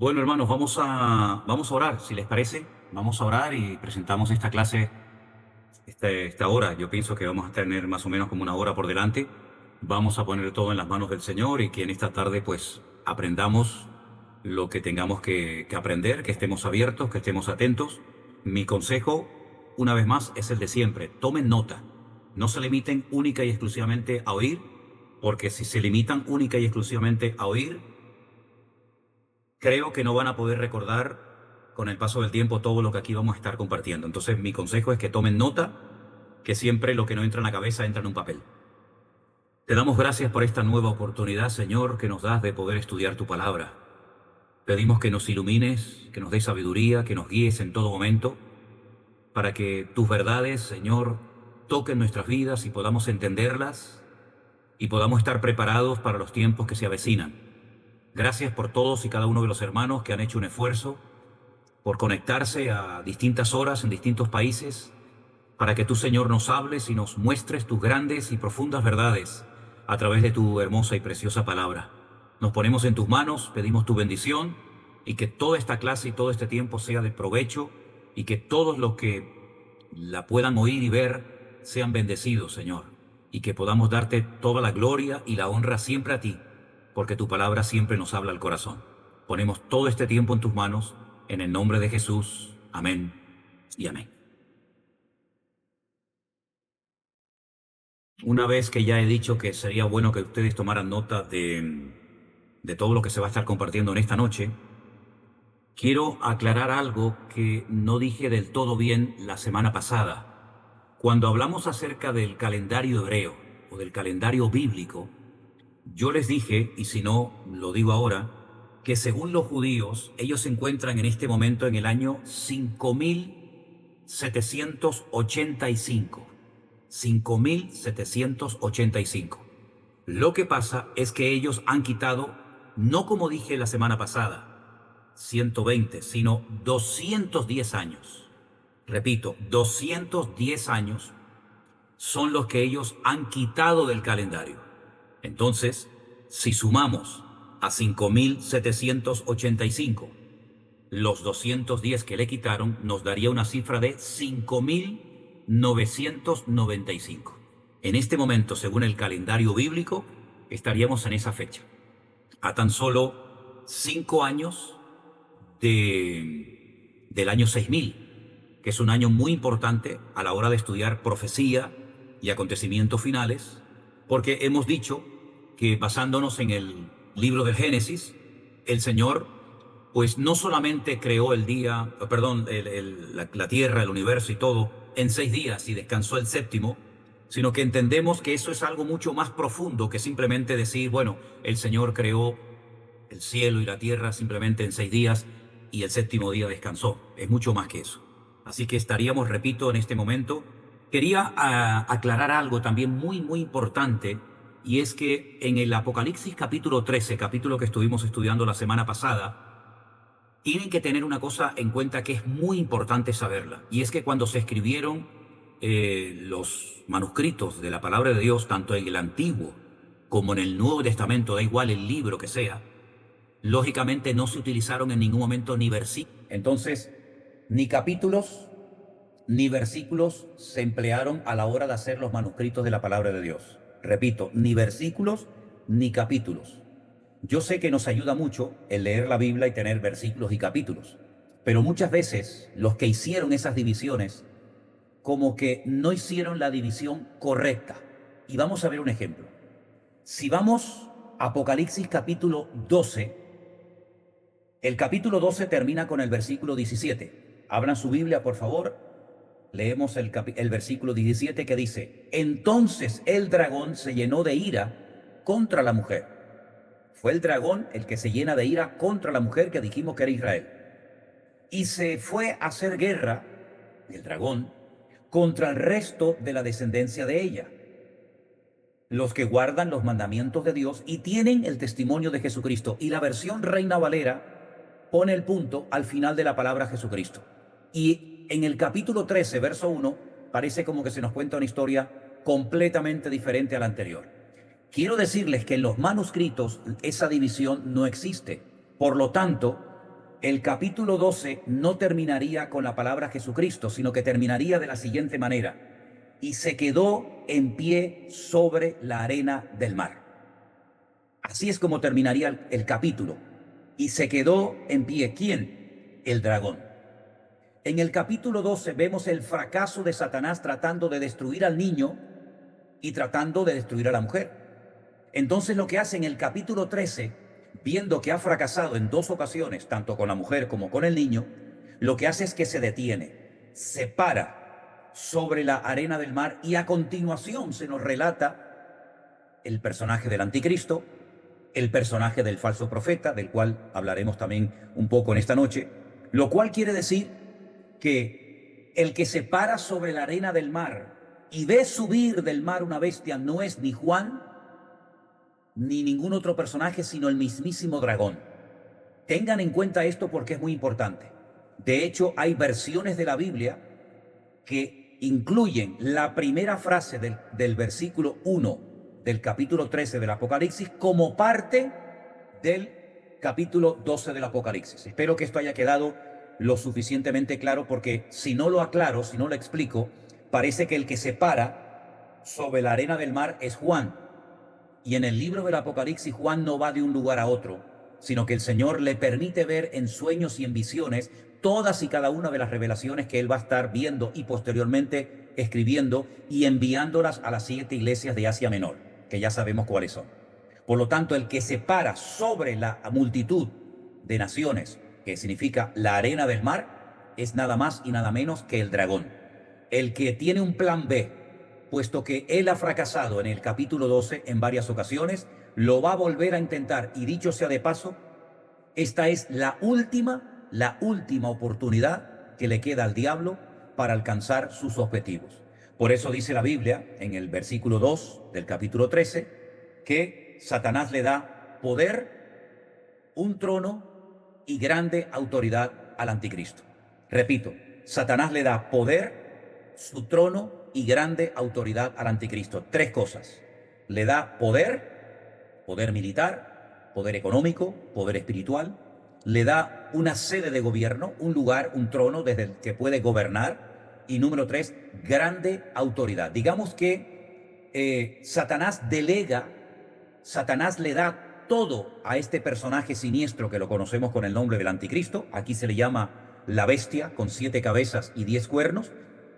Bueno, hermanos, vamos a orar, si les parece. Vamos a orar y presentamos esta clase, esta hora. Yo pienso que vamos a tener más o menos como una hora por delante. Vamos a poner todo en las manos del Señor y que en esta tarde pues aprendamos lo que tengamos que aprender, que estemos abiertos, que estemos atentos. Mi consejo, una vez más, es el de siempre. Tomen nota. No se limiten única y exclusivamente a oír, porque si se limitan única y exclusivamente a oír, creo que no van a poder recordar con el paso del tiempo todo lo que aquí vamos a estar compartiendo. Entonces, mi consejo es que tomen nota, que siempre lo que no entra en la cabeza entra en un papel. Te damos gracias por esta nueva oportunidad, Señor, que nos das de poder estudiar tu palabra. Pedimos que nos ilumines, que nos des sabiduría, que nos guíes en todo momento, para que tus verdades, Señor, toquen nuestras vidas y podamos entenderlas y podamos estar preparados para los tiempos que se avecinan. Gracias por todos y cada uno de los hermanos que han hecho un esfuerzo por conectarse a distintas horas en distintos países, para que tú, Señor, nos hables y nos muestres tus grandes y profundas verdades a través de tu hermosa y preciosa palabra. Nos ponemos en tus manos, pedimos tu bendición y que toda esta clase y todo este tiempo sea de provecho y que todos los que la puedan oír y ver sean bendecidos, Señor, y que podamos darte toda la gloria y la honra siempre a ti, porque tu palabra siempre nos habla al corazón. Ponemos todo este tiempo en tus manos, en el nombre de Jesús. Amén y amén. Una vez que ya he dicho que sería bueno que ustedes tomaran nota de todo lo que se va a estar compartiendo en esta noche, quiero aclarar algo que no dije del todo bien la semana pasada. Cuando hablamos acerca del calendario hebreo o del calendario bíblico, yo les dije, y si no, lo digo ahora, que según los judíos, ellos se encuentran en este momento en el año 5785. 5785. Lo que pasa es que ellos han quitado, no como dije la semana pasada, 120, sino 210 años. Repito, 210 años son los que ellos han quitado del calendario. Entonces, si sumamos a 5785 los 210 que le quitaron, nos daría una cifra de 5995. En este momento, según el calendario bíblico, estaríamos en esa fecha, a tan solo 5 años del año 6000, que es un año muy importante a la hora de estudiar profecía y acontecimientos finales, porque hemos dicho que basándonos en el libro del Génesis, el Señor pues no solamente creó el día, perdón, la tierra, el universo y todo en 6 días y descansó el séptimo, sino que entendemos que eso es algo mucho más profundo que simplemente decir, bueno, el Señor creó el cielo y la tierra simplemente en 6 días y el séptimo día descansó. Es mucho más que eso. Así que estaríamos, repito, en este momento. Quería aclarar algo también muy importante, y es que en el Apocalipsis capítulo 13, capítulo que estuvimos estudiando la semana pasada, tienen que tener una cosa en cuenta que es muy importante saberla, y es que cuando se escribieron los manuscritos de la palabra de Dios, tanto en el Antiguo como en el Nuevo Testamento, da igual el libro que sea, lógicamente no se utilizaron en ningún momento ni versículos. Entonces, ni capítulos ni versículos se emplearon a la hora de hacer los manuscritos de la palabra de Dios. Repito, ni versículos ni capítulos. Yo sé que nos ayuda mucho el leer la Biblia y tener versículos y capítulos, pero muchas veces los que hicieron esas divisiones como que no hicieron la división correcta. Y vamos a ver un ejemplo. Si vamos a Apocalipsis capítulo 12, el capítulo 12 termina con el versículo 17. Abran su Biblia, por favor. Leemos el versículo 17 que dice: entonces el dragón se llenó de ira contra la mujer. Fue el dragón el que se llena de ira contra la mujer que dijimos que era Israel. Y se fue a hacer guerra, el dragón, contra el resto de la descendencia de ella, los que guardan los mandamientos de Dios y tienen el testimonio de Jesucristo. Y la versión Reina Valera pone el punto al final de la palabra Jesucristo. Y en el capítulo 13, verso 1, parece como que se nos cuenta una historia completamente diferente a la anterior. Quiero decirles que en los manuscritos esa división no existe. Por lo tanto, el capítulo 12 no terminaría con la palabra Jesucristo, sino que terminaría de la siguiente manera: y se quedó en pie sobre la arena del mar. Así es como terminaría el capítulo. Y se quedó en pie. ¿Quién? El dragón. En el capítulo 12 vemos el fracaso de Satanás tratando de destruir al niño y tratando de destruir a la mujer. Entonces lo que hace en el capítulo 13, viendo que ha fracasado en dos ocasiones, tanto con la mujer como con el niño, lo que hace es que se detiene, se para sobre la arena del mar, y a continuación se nos relata el personaje del anticristo, el personaje del falso profeta, del cual hablaremos también un poco en esta noche, lo cual quiere decir que el que se para sobre la arena del mar y ve subir del mar una bestia no es ni Juan ni ningún otro personaje, sino el mismísimo dragón. Tengan en cuenta esto porque es muy importante. De hecho, hay versiones de la Biblia que incluyen la primera frase del versículo 1 del capítulo 13 del Apocalipsis como parte del capítulo 12 del Apocalipsis. Espero que esto haya quedado lo suficientemente claro, porque si no lo aclaro, si no lo explico, parece que el que se para sobre la arena del mar es Juan. Y en el libro del Apocalipsis, Juan no va de un lugar a otro, sino que el Señor le permite ver en sueños y en visiones todas y cada una de las revelaciones que él va a estar viendo y posteriormente escribiendo y enviándolas a las 7 iglesias de Asia Menor, que ya sabemos cuáles son. Por lo tanto, el que se para sobre la multitud de naciones, que significa la arena del mar, es nada más y nada menos que el dragón. El que tiene un plan B, puesto que él ha fracasado en el capítulo 12 en varias ocasiones, lo va a volver a intentar. Y dicho sea de paso, esta es la última oportunidad que le queda al diablo para alcanzar sus objetivos. Por eso dice la Biblia en el versículo 2 del capítulo 13 que Satanás le da poder, un trono y grande autoridad al anticristo. Repito, Satanás le da poder, su trono y grande autoridad al anticristo. Tres cosas. Le da poder, poder militar, poder económico, poder espiritual. Le da una sede de gobierno, un lugar, un trono desde el que puede gobernar. Y número tres, grande autoridad. Digamos que Satanás delega, Satanás le da todo a este personaje siniestro que lo conocemos con el nombre del anticristo. Aquí se le llama la bestia, con 7 cabezas y 10 cuernos,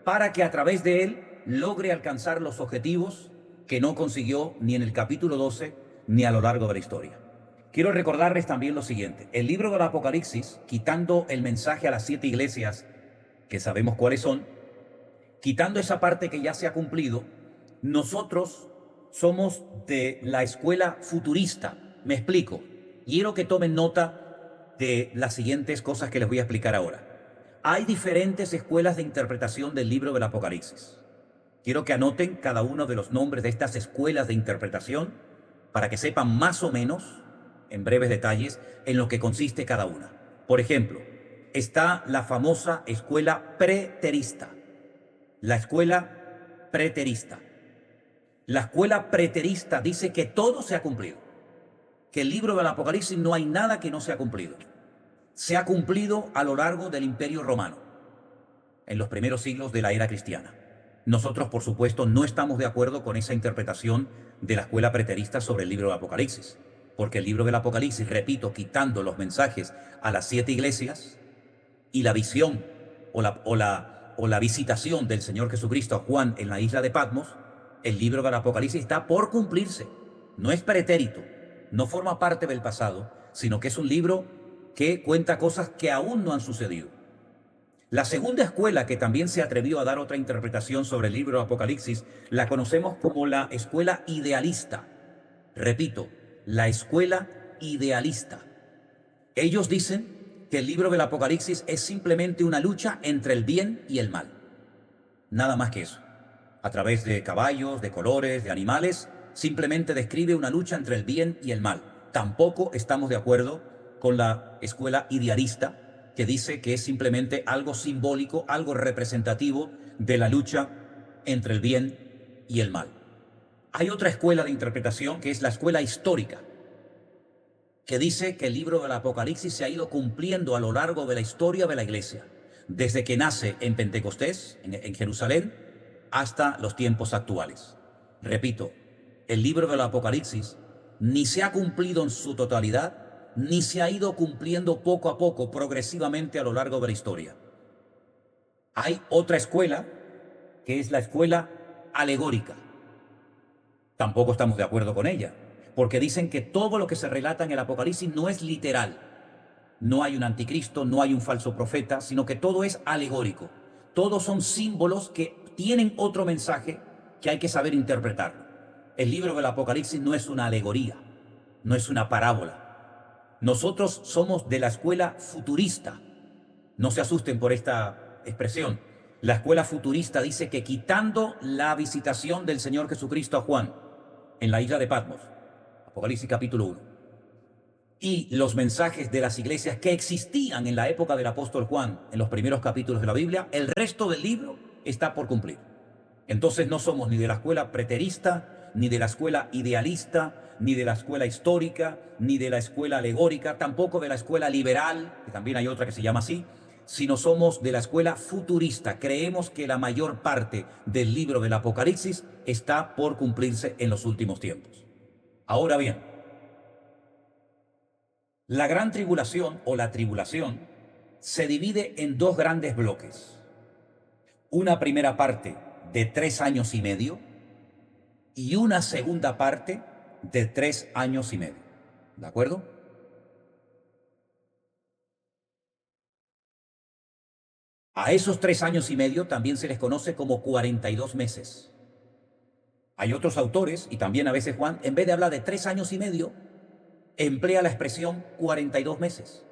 para que a través de él logre alcanzar los objetivos que no consiguió ni en el capítulo 12 ni a lo largo de la historia. Quiero recordarles también lo siguiente: el libro del Apocalipsis, quitando el mensaje a las 7 iglesias, que sabemos cuáles son, quitando esa parte que ya se ha cumplido, nosotros somos de la escuela futurista. Me explico. Quiero que tomen nota de las siguientes cosas que les voy a explicar ahora. Hay diferentes escuelas de interpretación del libro del Apocalipsis. Quiero que anoten cada uno de los nombres de estas escuelas de interpretación para que sepan más o menos, en breves detalles, en lo que consiste cada una. Por ejemplo, está la famosa escuela preterista. La escuela preterista. La escuela preterista dice que todo se ha cumplido, que el libro del Apocalipsis no hay nada que no se ha cumplido. Se ha cumplido a lo largo del Imperio Romano, en los primeros siglos de la era cristiana. Nosotros, por supuesto, no estamos de acuerdo con esa interpretación de la escuela preterista sobre el libro del Apocalipsis, porque el libro del Apocalipsis, repito, quitando los mensajes a las 7 iglesias y la visión o la visitación del Señor Jesucristo a Juan en la isla de Patmos, el libro del Apocalipsis está por cumplirse. No es pretérito, no forma parte del pasado, sino que es un libro que cuenta cosas que aún no han sucedido. La segunda escuela, que también se atrevió a dar otra interpretación sobre el libro de Apocalipsis, la conocemos como la escuela idealista. Repito, la escuela idealista. Ellos dicen que el libro del Apocalipsis es simplemente una lucha entre el bien y el mal. Nada más que eso. A través de caballos, de colores, de animales, simplemente describe una lucha entre el bien y el mal. Tampoco estamos de acuerdo con la escuela idealista, que dice que es simplemente algo simbólico, algo representativo de la lucha entre el bien y el mal. Hay otra escuela de interpretación, que es la escuela histórica, que dice que el libro del Apocalipsis se ha ido cumpliendo a lo largo de la historia de la iglesia, desde que nace en Pentecostés, en Jerusalén, hasta los tiempos actuales. Repito, el libro del Apocalipsis ni se ha cumplido en su totalidad, ni se ha ido cumpliendo poco a poco, progresivamente a lo largo de la historia. Hay otra escuela, que es la escuela alegórica. Tampoco estamos de acuerdo con ella, porque dicen que todo lo que se relata en el Apocalipsis no es literal. No hay un anticristo, no hay un falso profeta, sino que todo es alegórico. Todos son símbolos que tienen otro mensaje que hay que saber interpretarlo. El libro del Apocalipsis no es una alegoría, no es una parábola. Nosotros somos de la escuela futurista. No se asusten por esta expresión. La escuela futurista dice que quitando la visitación del Señor Jesucristo a Juan en la isla de Patmos, Apocalipsis capítulo 1, y los mensajes de las iglesias que existían en la época del apóstol Juan, en los primeros capítulos de la Biblia, el resto del libro está por cumplir. Entonces no somos ni de la escuela preterista, ni de la escuela idealista, ni de la escuela histórica, ni de la escuela alegórica, tampoco de la escuela liberal, que también hay otra que se llama así, sino somos de la escuela futurista. Creemos que la mayor parte del libro del Apocalipsis está por cumplirse en los últimos tiempos. Ahora bien, la gran tribulación o la tribulación se divide en dos grandes bloques. Una primera parte de 3 años y medio y una segunda parte de 3 años y medio. ¿De acuerdo? A esos 3 años y medio también se les conoce como 42 meses. Hay otros autores, y también a veces Juan, en vez de hablar de 3 años y medio, emplea la expresión 42 meses.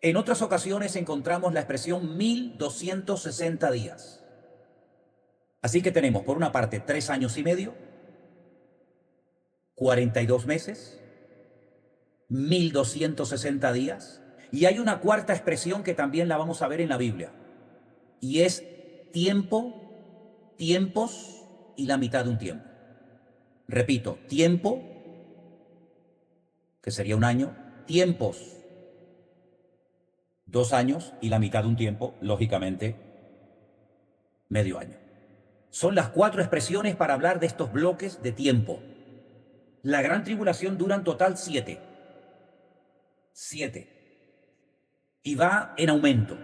En otras ocasiones encontramos la expresión 1260 días. Así que tenemos, por una parte, 3 años y medio, 42 meses, 1260 días, y hay una cuarta expresión que también la vamos a ver en la Biblia, y es tiempo, tiempos y la mitad de un tiempo. Repito, tiempo, que sería un año, tiempos, 2 años, y la mitad de un tiempo, lógicamente, medio año. Son las 4 expresiones para hablar de estos bloques de tiempo. La gran tribulación dura en total 7. 7. Y va en aumento,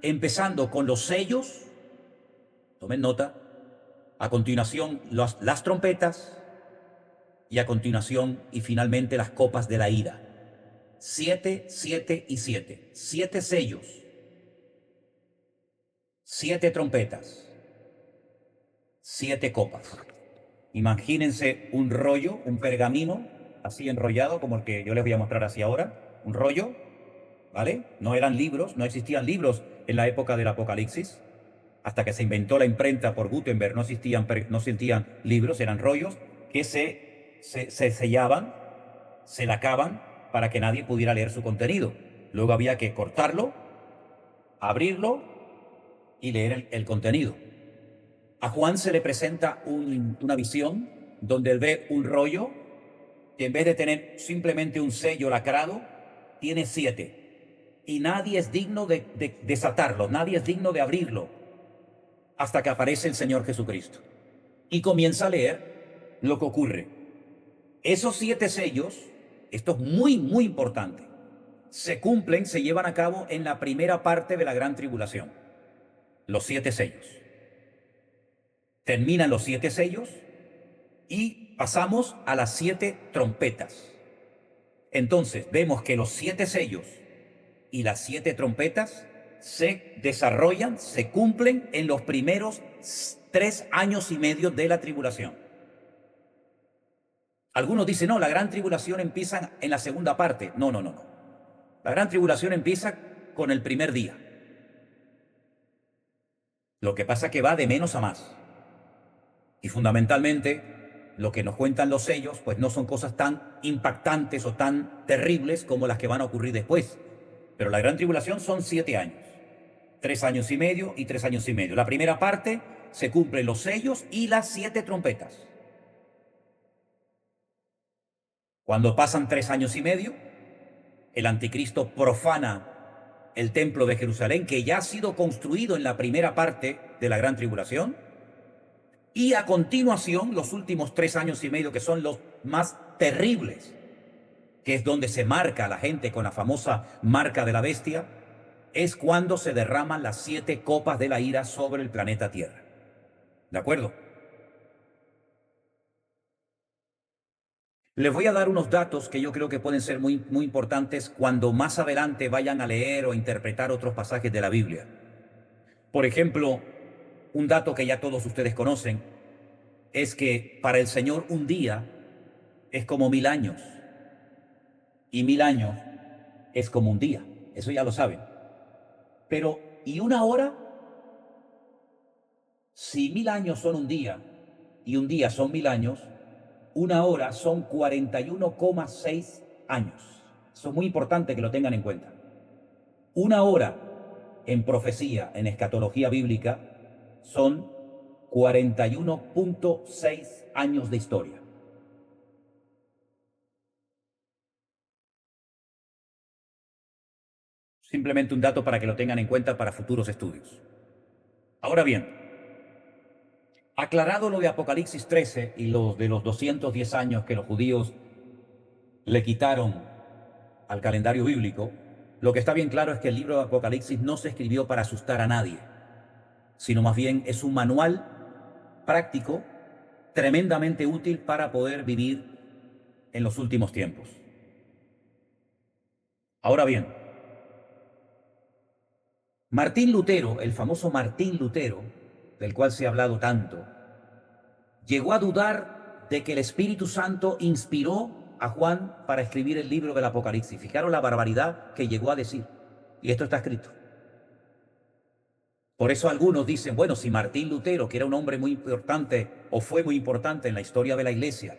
empezando con los sellos, tomen nota, a continuación las trompetas, y a continuación y finalmente las copas de la ira. 7, 7 y 7. 7 sellos, 7 trompetas, 7 copas. Imagínense un rollo, un pergamino, así enrollado como el que yo les voy a mostrar así ahora, un rollo, ¿vale? No eran libros, no existían libros en la época del Apocalipsis. Hasta que se inventó la imprenta por Gutenberg no existían libros, eran rollos que se sellaban, se lacaban para que nadie pudiera leer su contenido. Luego había que cortarlo, abrirlo y leer el contenido. A Juan se le presenta una visión donde él ve un rollo que en vez de tener simplemente un sello lacrado, tiene 7. Y nadie es digno de desatarlo, nadie es digno de abrirlo, hasta que aparece el Señor Jesucristo. Y comienza a leer lo que ocurre. Esos 7 sellos, esto es muy, muy importante, se cumplen, se llevan a cabo en la primera parte de la gran tribulación. Los 7 sellos. Terminan los 7 sellos y pasamos a las 7 trompetas. Entonces vemos que los 7 sellos y las 7 trompetas se desarrollan, se cumplen en los primeros 3 años y medio de la tribulación. Algunos dicen, no, la gran tribulación empieza en la segunda parte. No, no, no, no. La gran tribulación empieza con el primer día. Lo que pasa es que va de menos a más. Y fundamentalmente, lo que nos cuentan los sellos, pues no son cosas tan impactantes o tan terribles como las que van a ocurrir después. Pero la gran tribulación son 7 años. 3 años y medio y 3 años y medio. La primera parte se cumplen los sellos y las 7 trompetas. Cuando pasan 3 años y medio, el anticristo profana el templo de Jerusalén, que ya ha sido construido en la primera parte de la gran tribulación, y a continuación los últimos 3 años y medio, que son los más terribles, que es donde se marca a la gente con la famosa marca de la bestia, es cuando se derraman las 7 copas de la ira sobre el planeta Tierra. ¿De acuerdo? Les voy a dar unos datos que yo creo que pueden ser muy, muy importantes cuando más adelante vayan a leer o interpretar otros pasajes de la Biblia. Por ejemplo, un dato que ya todos ustedes conocen es que para el Señor un día es como 1000 años y 1000 años es como un día. Eso ya lo saben. Pero, ¿y una hora? Si 1000 años son un día y un día son 1000 años, una hora son 41,6 años. Eso es muy importante que lo tengan en cuenta. Una hora en profecía, en escatología bíblica, son 41,6 años de historia. Simplemente un dato para que lo tengan en cuenta para futuros estudios. Ahora bien, aclarado lo de Apocalipsis 13 y los de los 210 años que los judíos le quitaron al calendario bíblico, lo que está bien claro es que el libro de Apocalipsis no se escribió para asustar a nadie, sino más bien es un manual práctico tremendamente útil para poder vivir en los últimos tiempos. Ahora bien, Martín Lutero, el famoso Martín Lutero, del cual se ha hablado tanto, llegó a dudar de que el Espíritu Santo inspiró a Juan para escribir el libro del Apocalipsis. Fijaros la barbaridad que llegó a decir. Y esto está escrito. Por eso algunos dicen, bueno, si Martín Lutero, que era un hombre muy importante o fue muy importante en la historia de la Iglesia,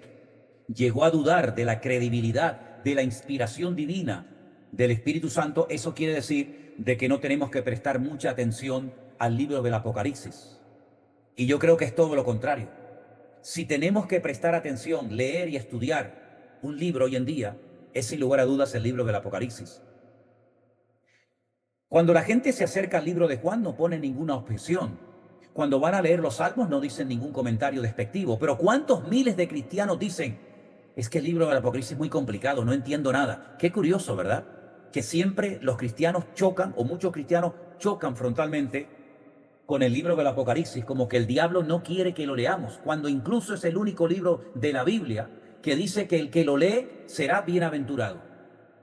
llegó a dudar de la credibilidad, de la inspiración divina del Espíritu Santo, eso quiere decir de que no tenemos que prestar mucha atención al libro del Apocalipsis. Y yo creo que es todo lo contrario. Si tenemos que prestar atención, leer y estudiar un libro hoy en día, es sin lugar a dudas el libro del Apocalipsis. Cuando la gente se acerca al libro de Juan no pone ninguna objeción. Cuando van a leer los salmos no dicen ningún comentario despectivo. Pero ¿cuántos miles de cristianos dicen, es que el libro del Apocalipsis es muy complicado, no entiendo nada? Qué curioso, ¿verdad? Que siempre los cristianos chocan, o muchos cristianos chocan frontalmente con el libro del Apocalipsis, como que el diablo no quiere que lo leamos, cuando incluso es el único libro de la Biblia que dice que el que lo lee será bienaventurado.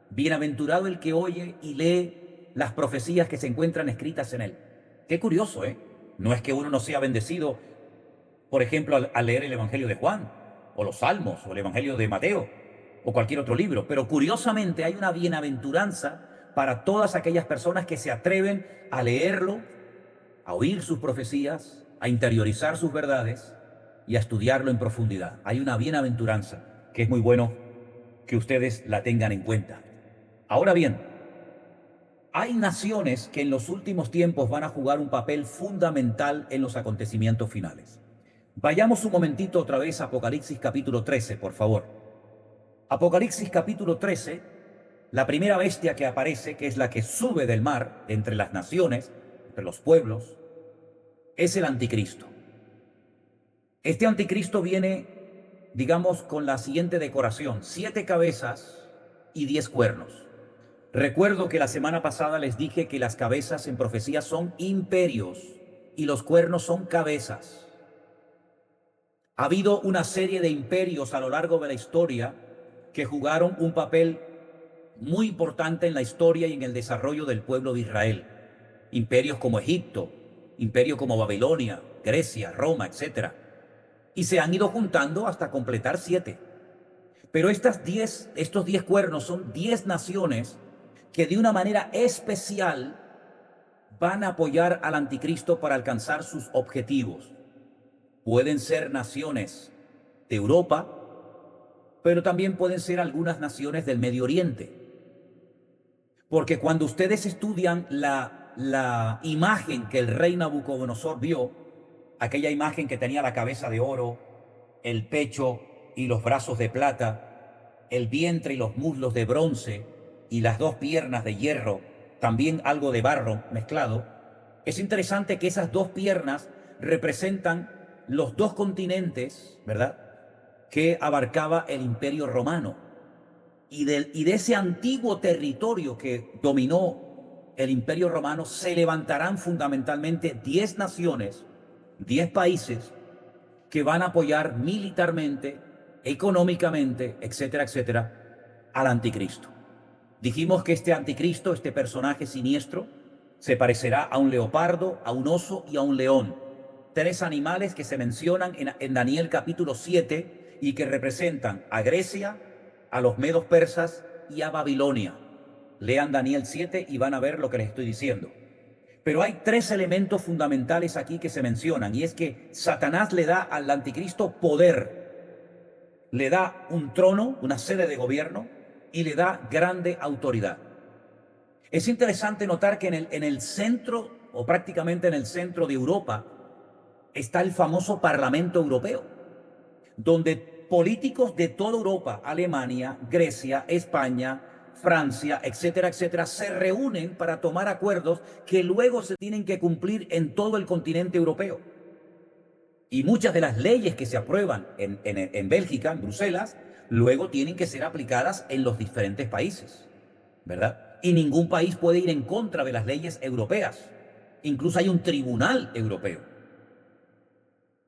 Bienaventurado el que oye y lee las profecías que se encuentran escritas en él. Qué curioso, ¿eh? No es que uno no sea bendecido, por ejemplo, al leer el Evangelio de Juan, o los Salmos, o el Evangelio de Mateo, o cualquier otro libro, pero curiosamente hay una bienaventuranza para todas aquellas personas que se atreven a leerlo, a oír sus profecías, a interiorizar sus verdades y a estudiarlo en profundidad. Hay una bienaventuranza que es muy bueno que ustedes la tengan en cuenta. Ahora bien, hay naciones que en los últimos tiempos van a jugar un papel fundamental en los acontecimientos finales. Vayamos un momentito otra vez a Apocalipsis capítulo 13, por favor. Apocalipsis capítulo 13, la primera bestia que aparece, que es la que sube del mar entre las naciones, entre los pueblos, es el anticristo. Este anticristo viene, digamos, con la siguiente decoración: 7 cabezas y 10 cuernos. Recuerdo que la semana pasada les dije que las cabezas en profecía son imperios y los cuernos son cabezas. Ha habido una serie de imperios a lo largo de la historia que jugaron un papel muy importante en la historia y en el desarrollo del pueblo de Israel. Imperios como Egipto, imperios como Babilonia, Grecia, Roma, etc. Y se han ido juntando hasta completar 7. Pero estos 10 cuernos son 10 naciones que de una manera especial van a apoyar al anticristo para alcanzar sus objetivos. Pueden ser naciones de Europa, pero también pueden ser algunas naciones del Medio Oriente. Porque cuando ustedes estudian la imagen que el rey Nabucodonosor vio, aquella imagen que tenía la cabeza de oro, el pecho y los brazos de plata, el vientre y los muslos de bronce y las dos piernas de hierro, también algo de barro mezclado, es interesante que esas dos piernas representan los dos continentes, ¿verdad?, que abarcaba el Imperio Romano. Y de ese antiguo territorio que dominó el Imperio Romano se levantarán fundamentalmente 10 naciones, 10 países que van a apoyar militarmente, económicamente, etcétera, etcétera, al anticristo. Dijimos que este anticristo, este personaje siniestro, se parecerá a un leopardo, a un oso y a un león. Tres animales que se mencionan en Daniel capítulo 7 y que representan a Grecia, a los medos persas y a Babilonia. Lean Daniel 7 y van a ver lo que les estoy diciendo. Pero hay tres elementos fundamentales aquí que se mencionan, y es que Satanás le da al anticristo poder, le da un trono, una sede de gobierno, y le da grande autoridad. Es interesante notar que en el centro, o prácticamente en el centro de Europa, está el famoso Parlamento Europeo, donde políticos de toda Europa, Alemania, Grecia, España, Francia, etcétera, etcétera, se reúnen para tomar acuerdos que luego se tienen que cumplir en todo el continente europeo. Y muchas de las leyes que se aprueban en Bélgica, en Bruselas, luego tienen que ser aplicadas en los diferentes países, ¿verdad? Y ningún país puede ir en contra de las leyes europeas. Incluso hay un tribunal europeo.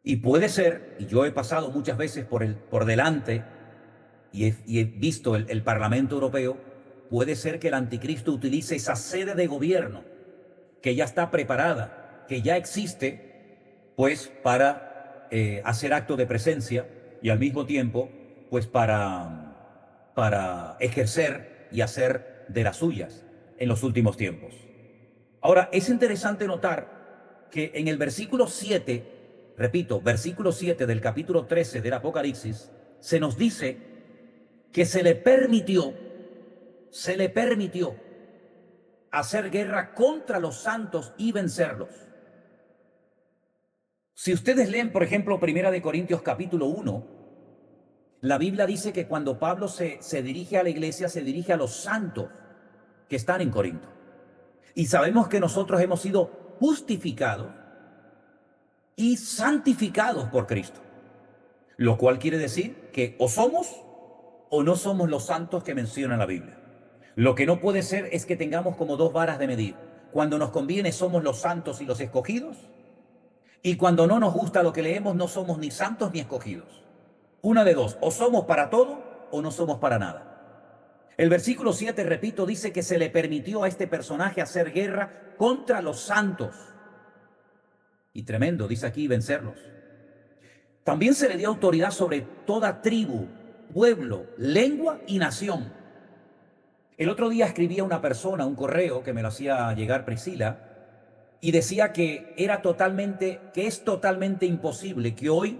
Y puede ser, y yo he pasado muchas veces por delante y he visto el Parlamento Europeo, puede ser que el anticristo utilice esa sede de gobierno que ya está preparada, que ya existe, pues para hacer acto de presencia y al mismo tiempo, pues para ejercer y hacer de las suyas en los últimos tiempos. Ahora, es interesante notar que en el versículo 7, repito, versículo 7 del capítulo 13 del Apocalipsis, se nos dice que se le permitió hacer guerra contra los santos y vencerlos. Si ustedes leen, por ejemplo, Primera de Corintios capítulo 1, la Biblia dice que cuando Pablo se dirige a la iglesia, se dirige a los santos que están en Corinto. Y sabemos que nosotros hemos sido justificados y santificados por Cristo, lo cual quiere decir que o somos o no somos los santos que menciona la Biblia. Lo que no puede ser es que tengamos como dos varas de medir. Cuando nos conviene somos los santos y los escogidos, y cuando no nos gusta lo que leemos no somos ni santos ni escogidos. Una de dos, o somos para todo o no somos para nada. El versículo 7, repito, dice que se le permitió a este personaje hacer guerra contra los santos. Y tremendo, dice aquí, vencerlos. También se le dio autoridad sobre toda tribu, pueblo, lengua y nación. El otro día escribía una persona, un correo que me lo hacía llegar Priscila, y decía que es totalmente imposible que hoy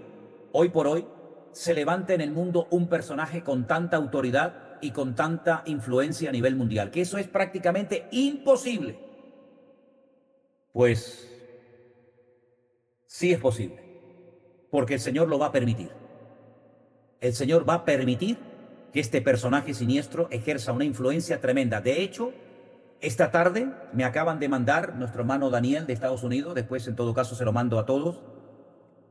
por hoy, se levante en el mundo un personaje con tanta autoridad y con tanta influencia a nivel mundial, que eso es prácticamente imposible. Pues sí es posible, porque el Señor lo va a permitir. El Señor va a permitir que este personaje siniestro ejerza una influencia tremenda. De hecho, esta tarde me acaban de mandar nuestro hermano Daniel de Estados Unidos, después en todo caso se lo mando a todos,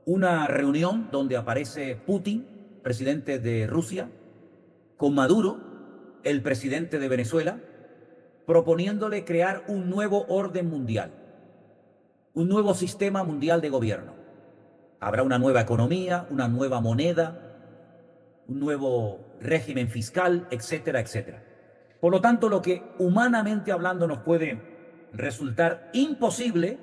una reunión donde aparece Putin, presidente de Rusia, con Maduro, el presidente de Venezuela, proponiéndole crear un nuevo orden mundial, un nuevo sistema mundial de gobierno. Habrá una nueva economía, una nueva moneda, un nuevo régimen fiscal, etcétera, etcétera. Por lo tanto, lo que humanamente hablando nos puede resultar imposible,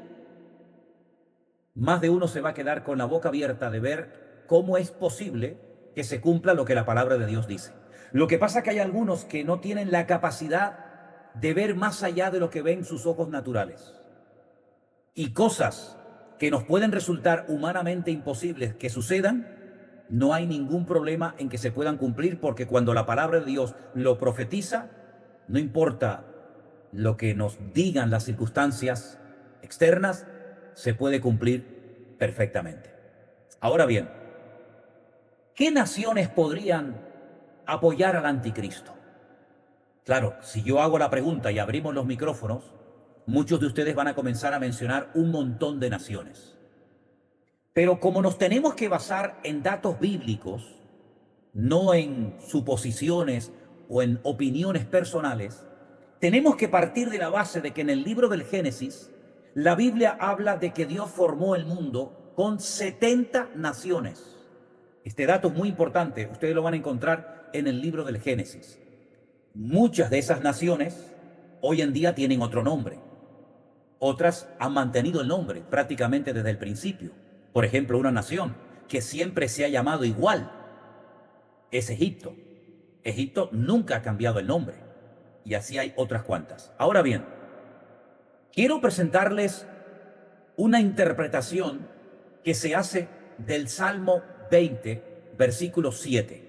más de uno se va a quedar con la boca abierta de ver cómo es posible que se cumpla lo que la palabra de Dios dice. Lo que pasa es que hay algunos que no tienen la capacidad de ver más allá de lo que ven sus ojos naturales. Y cosas que nos pueden resultar humanamente imposibles que sucedan, no hay ningún problema en que se puedan cumplir, porque cuando la palabra de Dios lo profetiza, no importa lo que nos digan las circunstancias externas, se puede cumplir perfectamente. Ahora bien, ¿qué naciones podrían apoyar al anticristo. Claro, si yo hago la pregunta y abrimos los micrófonos, muchos de ustedes van a comenzar a mencionar un montón de naciones. Pero como nos tenemos que basar en datos bíblicos, no en suposiciones o en opiniones personales, tenemos que partir de la base de que en el libro del Génesis, la Biblia habla de que Dios formó el mundo con 70 naciones. Este dato es muy importante, ustedes lo van a encontrar en el libro del Génesis. Muchas de esas naciones hoy en día tienen otro nombre. Otras han mantenido el nombre prácticamente desde el principio. Por ejemplo, una nación que siempre se ha llamado igual es Egipto. Egipto nunca ha cambiado el nombre. Y así hay otras cuantas. Ahora bien, quiero presentarles una interpretación que se hace del Salmo 20, versículo 7.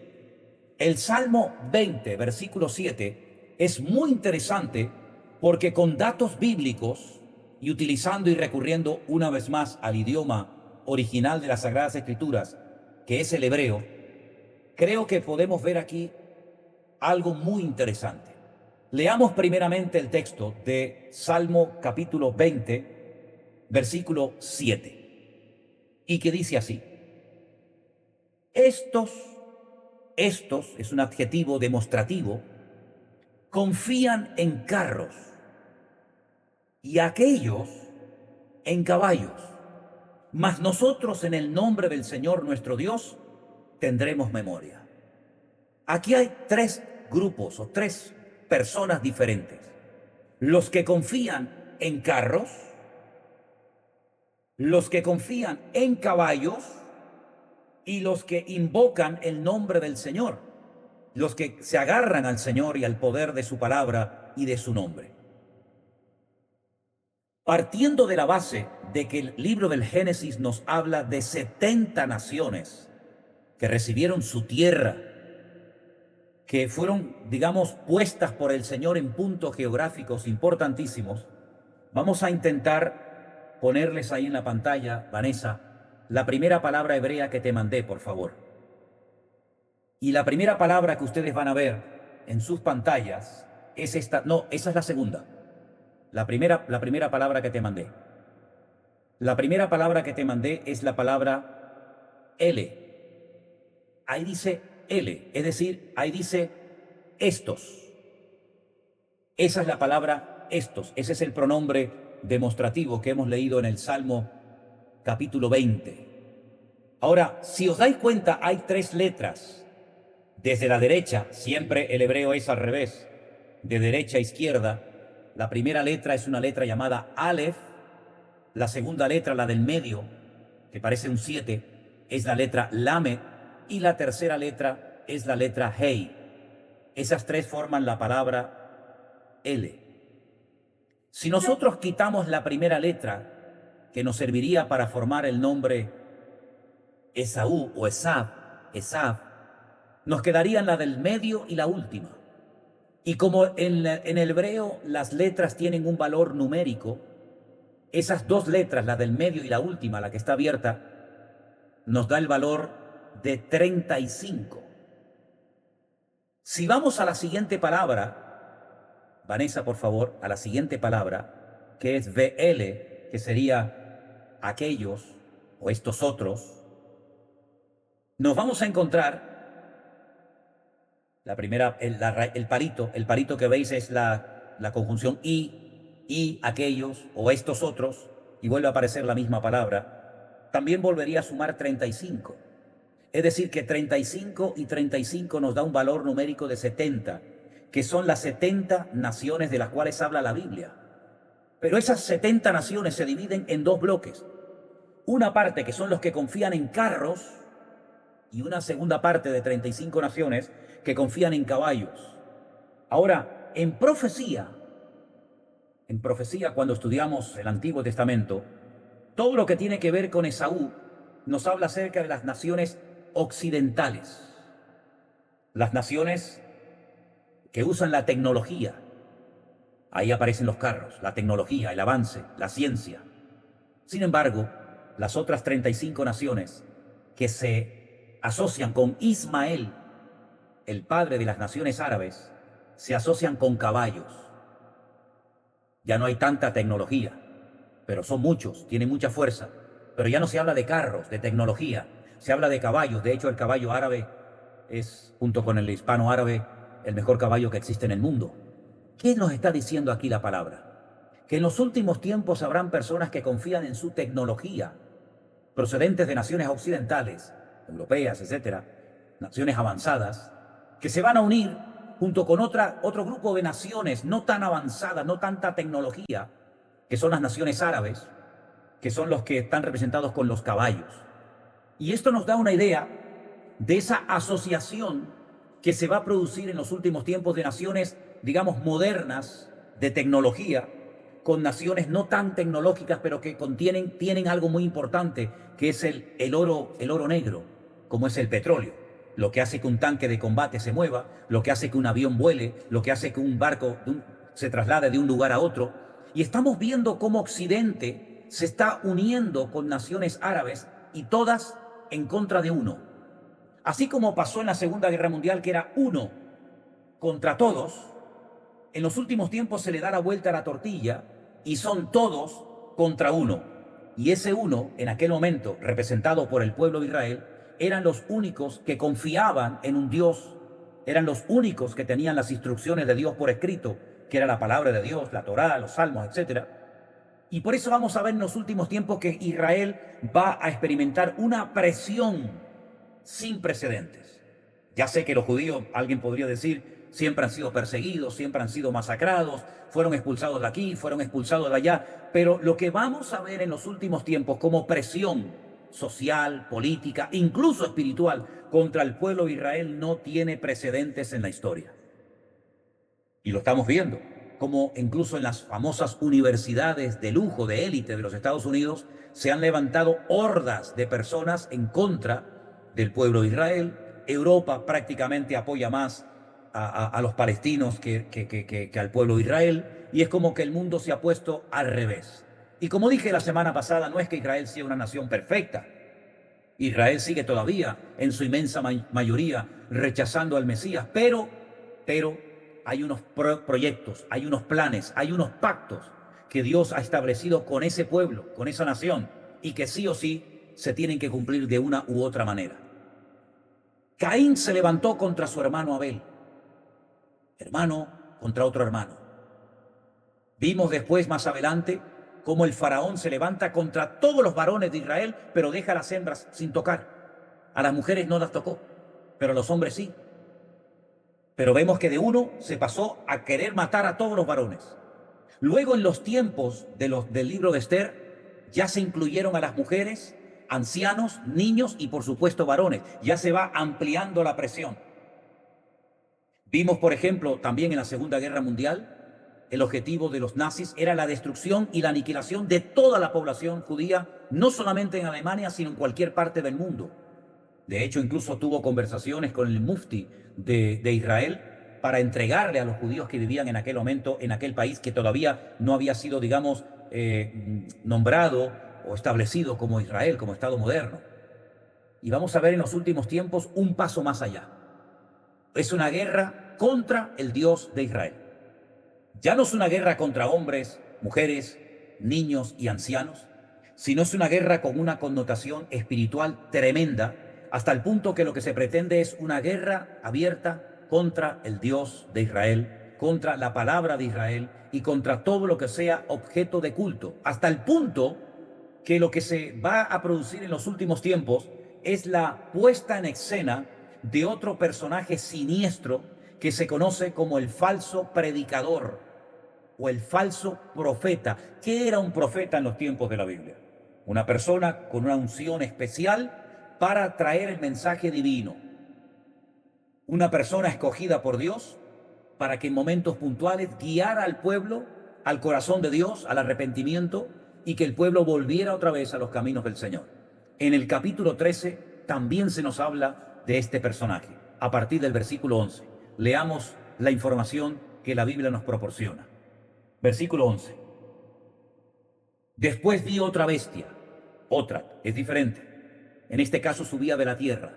El Salmo 20, versículo 7 es muy interesante porque con datos bíblicos y utilizando y recurriendo una vez más al idioma original de las Sagradas Escrituras, que es el hebreo, creo que podemos ver aquí algo muy interesante. Leamos primeramente el texto de Salmo capítulo 20, versículo 7, y que dice así: Estos es un adjetivo demostrativo, confían en carros y aquellos en caballos, mas nosotros en el nombre del Señor nuestro Dios tendremos memoria. Aquí hay tres grupos o tres personas diferentes. Los que confían en carros, los que confían en caballos y los que invocan el nombre del Señor, los que se agarran al Señor y al poder de su palabra y de su nombre. Partiendo de la base de que el libro del Génesis nos habla de 70 naciones que recibieron su tierra, que fueron, digamos, puestas por el Señor en puntos geográficos importantísimos, vamos a intentar ponerles ahí en la pantalla, Vanessa, la primera palabra hebrea que te mandé, por favor. Y la primera palabra que ustedes van a ver en sus pantallas es esta. No, esa es la segunda. La primera palabra que te mandé. La primera palabra que te mandé es la palabra L. Ahí dice L, es decir, ahí dice estos. Esa es la palabra estos. Ese es el pronombre demostrativo que hemos leído en el Salmo capítulo 20. Ahora, si os dais cuenta, hay tres letras. Desde la derecha, siempre el hebreo es al revés, de derecha a izquierda. La primera letra es una letra llamada Aleph, la segunda letra, la del medio, que parece un 7, es la letra Lamed, y la tercera letra es la letra Hei. Esas tres forman la palabra L. Si nosotros quitamos la primera letra, que nos serviría para formar el nombre Esaú o Esav, nos quedarían la del medio y la última. Y como en el hebreo las letras tienen un valor numérico, esas dos letras, la del medio y la última, la que está abierta, nos da el valor de 35. Si vamos a la siguiente palabra, Vanessa, por favor, a la siguiente palabra, que es VL, que sería aquellos o estos otros, nos vamos a encontrar la primera, el parito que veis es la conjunción y aquellos o estos otros, y vuelve a aparecer la misma palabra, también volvería a sumar 35. Es decir, que 35 y 35 nos da un valor numérico de 70, que son las 70 naciones de las cuales habla la Biblia. Pero esas 70 naciones se dividen en dos bloques. Una parte que son los que confían en carros y una segunda parte de 35 naciones que confían en caballos. Ahora, en profecía, cuando estudiamos el Antiguo Testamento, todo lo que tiene que ver con Esaú nos habla acerca de las naciones occidentales, las naciones que usan la tecnología. Ahí aparecen los carros, la tecnología, el avance, la ciencia. Sin embargo, las otras 35 naciones que se asocian con Ismael, el padre de las naciones árabes, se asocian con caballos. Ya no hay tanta tecnología, pero son muchos, tienen mucha fuerza. Pero ya no se habla de carros, de tecnología, se habla de caballos. De hecho, el caballo árabe es, junto con el hispano árabe, el mejor caballo que existe en el mundo. ¿Qué nos está diciendo aquí la palabra? Que en los últimos tiempos habrán personas que confían en su tecnología, procedentes de naciones occidentales, europeas, etcétera, naciones avanzadas, que se van a unir junto con otro grupo de naciones no tan avanzadas, no tanta tecnología, que son las naciones árabes, que son los que están representados con los caballos. Y esto nos da una idea de esa asociación que se va a producir en los últimos tiempos de naciones, digamos, modernas, de tecnología, con naciones no tan tecnológicas, pero que tienen algo muy importante, que es el oro negro, como es el petróleo. Lo que hace que un tanque de combate se mueva, lo que hace que un avión vuele, lo que hace que un barco se traslade de un lugar a otro. Y estamos viendo cómo Occidente se está uniendo con naciones árabes y todas en contra de uno. Así como pasó en la Segunda Guerra Mundial, que era uno contra todos, en los últimos tiempos se le da la vuelta a la tortilla y son todos contra uno. Y ese uno, en aquel momento, representado por el pueblo de Israel, eran los únicos que confiaban en un Dios, eran los únicos que tenían las instrucciones de Dios por escrito, que era la palabra de Dios, la Torá, los salmos, etc. Y por eso vamos a ver en los últimos tiempos que Israel va a experimentar una presión sin precedentes. Ya sé que los judíos, alguien podría decir, siempre han sido perseguidos, siempre han sido masacrados, fueron expulsados de aquí, fueron expulsados de allá, pero lo que vamos a ver en los últimos tiempos como presión social, política, incluso espiritual contra el pueblo de Israel no tiene precedentes en la historia. Y lo estamos viendo, como incluso en las famosas universidades de lujo, de élite de los Estados Unidos, se han levantado hordas de personas en contra del pueblo de Israel. Europa prácticamente apoya más a los palestinos que al pueblo de Israel, y es como que el mundo se ha puesto al revés. Y como dije la semana pasada, no es que Israel sea una nación perfecta. Israel sigue todavía, en su inmensa mayoría, rechazando al Mesías, pero hay unos proyectos, hay unos planes, hay unos pactos que Dios ha establecido con ese pueblo, con esa nación, y que sí o sí se tienen que cumplir de una u otra manera. Caín se levantó contra su hermano Abel, hermano contra otro hermano. Vimos después, más adelante, cómo el faraón se levanta contra todos los varones de Israel, pero deja a las hembras sin tocar. A las mujeres no las tocó, pero a los hombres sí. Pero vemos que de uno se pasó a querer matar a todos los varones. Luego, en los tiempos del libro de Esther, ya se incluyeron a las mujeres, ancianos, niños y por supuesto varones. Ya se va ampliando la presión. Vimos, por ejemplo, también en la Segunda Guerra Mundial, el objetivo de los nazis era la destrucción y la aniquilación de toda la población judía, no solamente en Alemania, sino en cualquier parte del mundo. De hecho, incluso tuvo conversaciones con el mufti de Israel para entregarle a los judíos que vivían en aquel momento, en aquel país que todavía no había sido, digamos, nombrado o establecido como Israel, como Estado moderno. Y vamos a ver en los últimos tiempos un paso más allá. Es una guerra contra el Dios de Israel. Ya no es una guerra contra hombres, mujeres, niños y ancianos, sino es una guerra con una connotación espiritual tremenda, hasta el punto que lo que se pretende es una guerra abierta contra el Dios de Israel, contra la palabra de Israel y contra todo lo que sea objeto de culto, hasta el punto que lo que se va a producir en los últimos tiempos es la puesta en escena de otro personaje siniestro que se conoce como el falso predicador o el falso profeta. ¿Qué era un profeta en los tiempos de la Biblia? Una persona con una unción especial para traer el mensaje divino. Una persona escogida por Dios para que en momentos puntuales guiara al pueblo al corazón de Dios, al arrepentimiento, y que el pueblo volviera otra vez a los caminos del Señor. En el capítulo 13 también se nos habla de este personaje, a partir del versículo 11. Leamos la información que la Biblia nos proporciona. Versículo 11. Después vi otra bestia, otra, es diferente. En este caso subía de la tierra.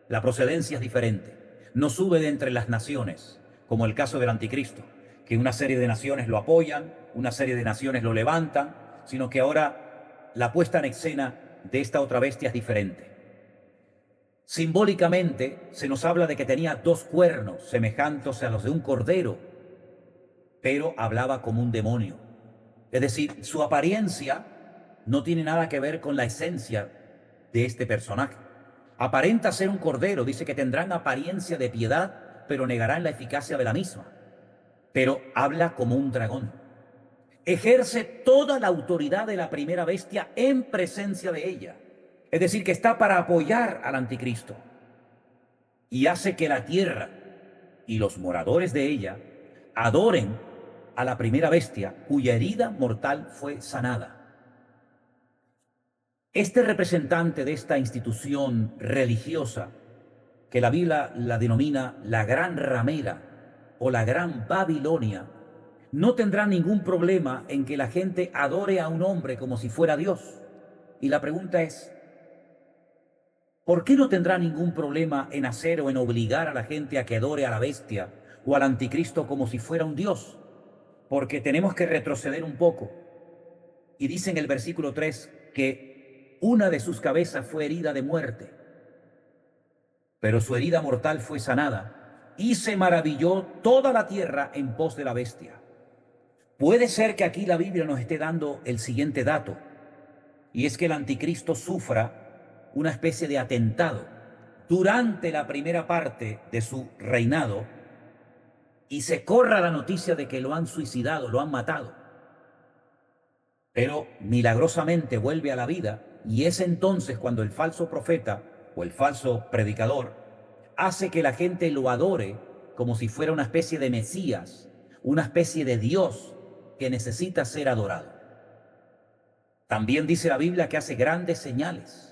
La procedencia es diferente. No sube de entre las naciones, como el caso del anticristo, que una serie de naciones lo apoyan, una serie de naciones lo levantan, sino que ahora la puesta en escena de esta otra bestia es diferente. Simbólicamente se nos habla de que tenía dos cuernos semejantes a los de un cordero, pero hablaba como un demonio. Es decir, su apariencia no tiene nada que ver con la esencia de este personaje. Aparenta ser un cordero, dice que tendrán apariencia de piedad, pero negarán la eficacia de la misma. Pero habla como un dragón. Ejerce toda la autoridad de la primera bestia en presencia de ella. Es decir, que está para apoyar al anticristo. Y hace que la tierra y los moradores de ella adoren a la primera bestia cuya herida mortal fue sanada. Este representante de esta institución religiosa, que la Biblia la denomina la gran ramera o la gran Babilonia, no tendrá ningún problema en que la gente adore a un hombre como si fuera Dios. Y la pregunta es, ¿por qué no tendrá ningún problema en hacer o en obligar a la gente a que adore a la bestia o al anticristo como si fuera un Dios? Porque tenemos que retroceder un poco. Y dice en el versículo 3 que una de sus cabezas fue herida de muerte, pero su herida mortal fue sanada, y se maravilló toda la tierra en pos de la bestia. Puede ser que aquí la Biblia nos esté dando el siguiente dato, y es que el anticristo sufra una especie de atentado durante la primera parte de su reinado y se corra la noticia de que lo han suicidado, lo han matado. Pero milagrosamente vuelve a la vida y es entonces cuando el falso profeta o el falso predicador hace que la gente lo adore como si fuera una especie de Mesías, una especie de Dios que necesita ser adorado. También dice la Biblia que hace grandes señales,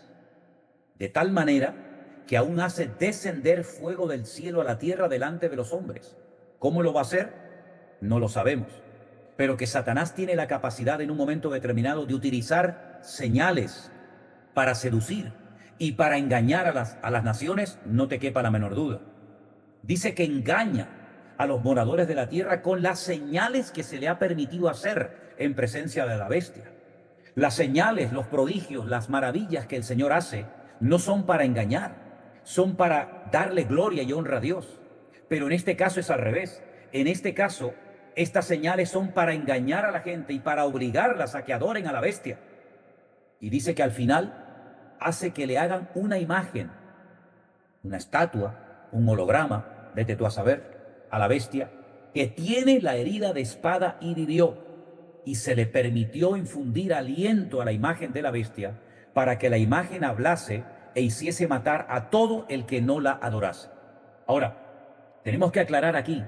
de tal manera que aún hace descender fuego del cielo a la tierra delante de los hombres. ¿Cómo lo va a hacer? No lo sabemos. Pero que Satanás tiene la capacidad en un momento determinado de utilizar señales para seducir y para engañar a las naciones, no te quepa la menor duda. Dice que engaña a los moradores de la tierra con las señales que se le ha permitido hacer en presencia de la bestia. Las señales, los prodigios, las maravillas que el Señor hace no son para engañar, son para darle gloria y honra a Dios. Pero en este caso es al revés. En este caso, estas señales son para engañar a la gente y para obligarlas a que adoren a la bestia. Y dice que al final hace que le hagan una imagen, una estatua, un holograma, vete tú a saber, a la bestia, que tiene la herida de espada y hirió. Y se le permitió infundir aliento a la imagen de la bestia para que la imagen hablase e hiciese matar a todo el que no la adorase. Ahora, tenemos que aclarar aquí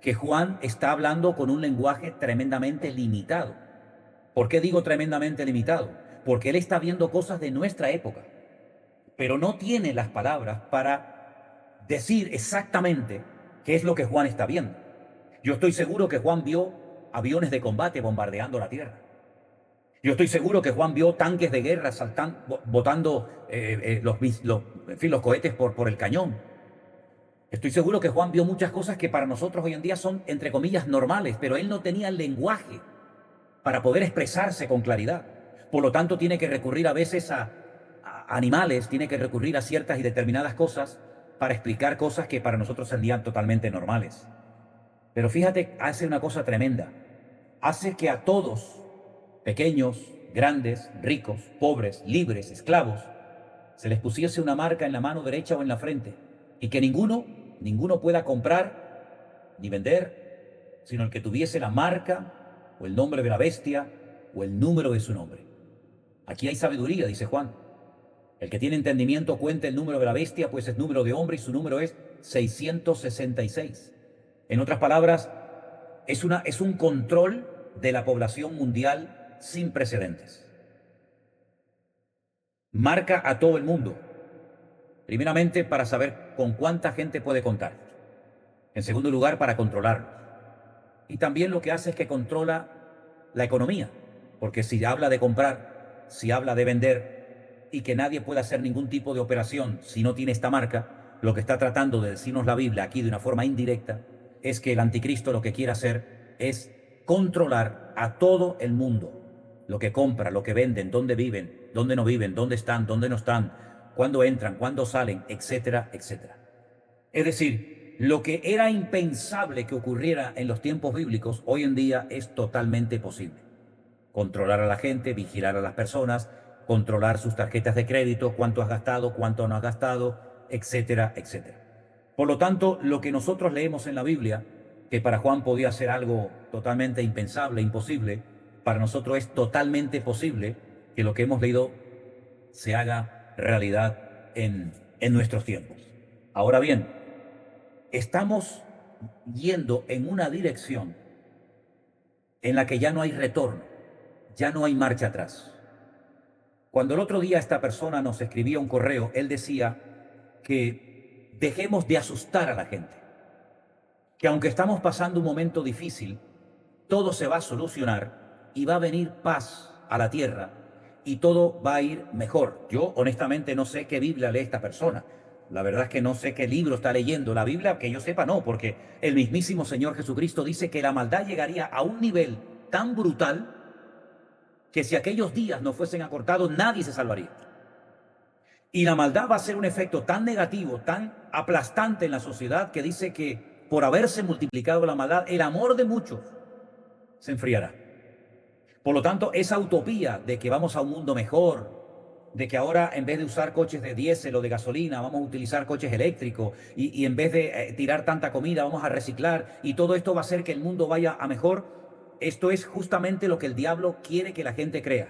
que Juan está hablando con un lenguaje tremendamente limitado. ¿Por qué digo tremendamente limitado? Porque él está viendo cosas de nuestra época, pero no tiene las palabras para decir exactamente qué es lo que Juan está viendo. Yo estoy seguro que Juan vio aviones de combate bombardeando la tierra. Yo estoy seguro que Juan vio tanques de guerra botando los cohetes por el cañón. Estoy seguro que Juan vio muchas cosas que para nosotros hoy en día son, entre comillas, normales, pero él no tenía el lenguaje para poder expresarse con claridad. Por lo tanto, tiene que recurrir a veces a animales, tiene que recurrir a ciertas y determinadas cosas para explicar cosas que para nosotros serían totalmente normales. Pero fíjate, hace una cosa tremenda. Hace que a todos, pequeños, grandes, ricos, pobres, libres, esclavos, se les pusiese una marca en la mano derecha o en la frente y que ninguno pueda comprar ni vender, sino el que tuviese la marca o el nombre de la bestia o el número de su nombre. Aquí hay sabiduría, dice Juan. El que tiene entendimiento cuenta el número de la bestia, pues es número de hombre y su número es 666. En otras palabras, es un control de la población mundial sin precedentes. Marca a todo el mundo. Primeramente, para saber con cuánta gente puede contar. En segundo lugar, para controlarlos. Y también lo que hace es que controla la economía. Porque si habla de comprar, si habla de vender y que nadie pueda hacer ningún tipo de operación si no tiene esta marca, lo que está tratando de decirnos la Biblia aquí de una forma indirecta es que el anticristo lo que quiere hacer es controlar a todo el mundo. Lo que compra, lo que venden, dónde viven, dónde no viven, dónde están, dónde no están, cuándo entran, cuándo salen, etcétera, etcétera. Es decir, lo que era impensable que ocurriera en los tiempos bíblicos, hoy en día es totalmente posible. Controlar a la gente, vigilar a las personas, controlar sus tarjetas de crédito, cuánto has gastado, cuánto no has gastado, etcétera, etcétera. Por lo tanto, lo que nosotros leemos en la Biblia, que para Juan podía ser algo totalmente impensable, imposible, para nosotros es totalmente posible que lo que hemos leído se haga realidad en nuestros tiempos. Ahora bien, estamos yendo en una dirección en la que ya no hay retorno, ya no hay marcha atrás. Cuando el otro día esta persona nos escribía un correo, él decía que dejemos de asustar a la gente, que aunque estamos pasando un momento difícil, todo se va a solucionar y va a venir paz a la tierra y todo va a ir mejor. Yo honestamente no sé qué Biblia lee esta persona. La verdad es que no sé qué libro está leyendo. La Biblia, que yo sepa, no, porque el mismísimo Señor Jesucristo dice que la maldad llegaría a un nivel tan brutal que si aquellos días no fuesen acortados, nadie se salvaría. Y la maldad va a ser un efecto tan negativo, tan aplastante en la sociedad, que dice que por haberse multiplicado la maldad, el amor de muchos se enfriará. Por lo tanto, esa utopía de que vamos a un mundo mejor, de que ahora en vez de usar coches de diésel o de gasolina, vamos a utilizar coches eléctricos y en vez de tirar tanta comida, vamos a reciclar y todo esto va a hacer que el mundo vaya a mejor, esto es justamente lo que el diablo quiere que la gente crea.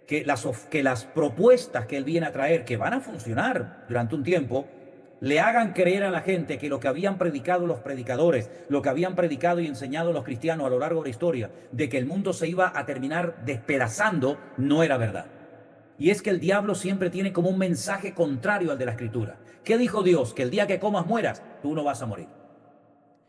Que las propuestas que él viene a traer, que van a funcionar durante un tiempo, le hagan creer a la gente que lo que habían predicado los predicadores, lo que habían predicado y enseñado los cristianos a lo largo de la historia, de que el mundo se iba a terminar despedazando, no era verdad. Y es que el diablo siempre tiene como un mensaje contrario al de la Escritura. ¿Qué dijo Dios? Que el día que comas mueras, tú no vas a morir.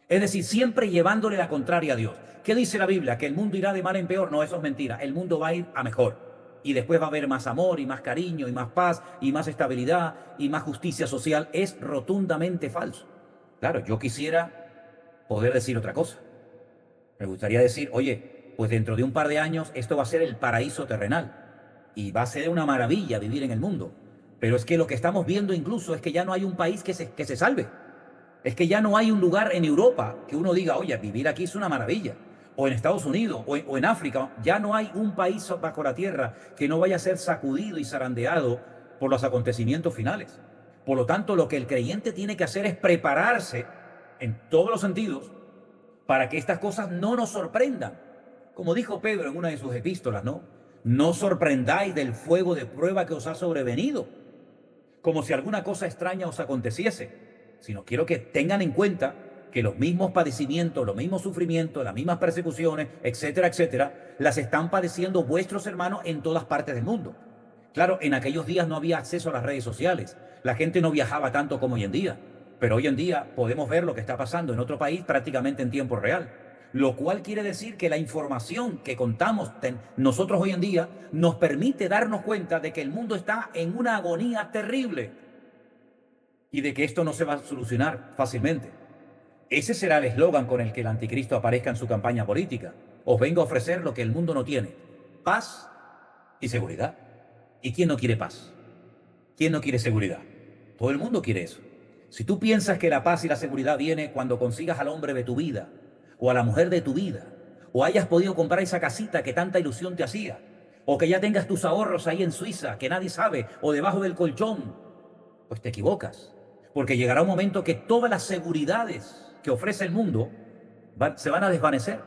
Es decir, siempre llevándole la contraria a Dios. ¿Qué dice la Biblia? ¿Que el mundo irá de mal en peor? No, eso es mentira. El mundo va a ir a mejor. Y después va a haber más amor y más cariño y más paz y más estabilidad y más justicia social. Es rotundamente falso. Claro, yo quisiera poder decir otra cosa. Me gustaría decir, oye, pues dentro de un par de años esto va a ser el paraíso terrenal y va a ser una maravilla vivir en el mundo. Pero es que lo que estamos viendo incluso es que ya no hay un país que se salve. Es que ya no hay un lugar en Europa que uno diga, oye, vivir aquí es una maravilla. O en Estados Unidos, o en África, ya no hay un país bajo la tierra que no vaya a ser sacudido y zarandeado por los acontecimientos finales. Por lo tanto, lo que el creyente tiene que hacer es prepararse en todos los sentidos para que estas cosas no nos sorprendan. Como dijo Pedro en una de sus epístolas, ¿no? No sorprendáis del fuego de prueba que os ha sobrevenido, como si alguna cosa extraña os aconteciese, sino quiero que tengan en cuenta que los mismos padecimientos, los mismos sufrimientos, las mismas persecuciones, etcétera, etcétera, las están padeciendo vuestros hermanos en todas partes del mundo. Claro, en aquellos días no había acceso a las redes sociales, la gente no viajaba tanto como hoy en día, pero hoy en día podemos ver lo que está pasando en otro país prácticamente en tiempo real. Lo cual quiere decir que la información que contamos nosotros hoy en día nos permite darnos cuenta de que el mundo está en una agonía terrible y de que esto no se va a solucionar fácilmente. Ese será el eslogan con el que el anticristo aparezca en su campaña política. Os vengo a ofrecer lo que el mundo no tiene: paz y seguridad. ¿Y quién no quiere paz? ¿Quién no quiere seguridad? Todo el mundo quiere eso. Si tú piensas que la paz y la seguridad viene cuando consigas al hombre de tu vida, o a la mujer de tu vida, o hayas podido comprar esa casita que tanta ilusión te hacía, o que ya tengas tus ahorros ahí en Suiza, que nadie sabe, o debajo del colchón, pues te equivocas. Porque llegará un momento que todas las seguridades que ofrece el mundo se van a desvanecer.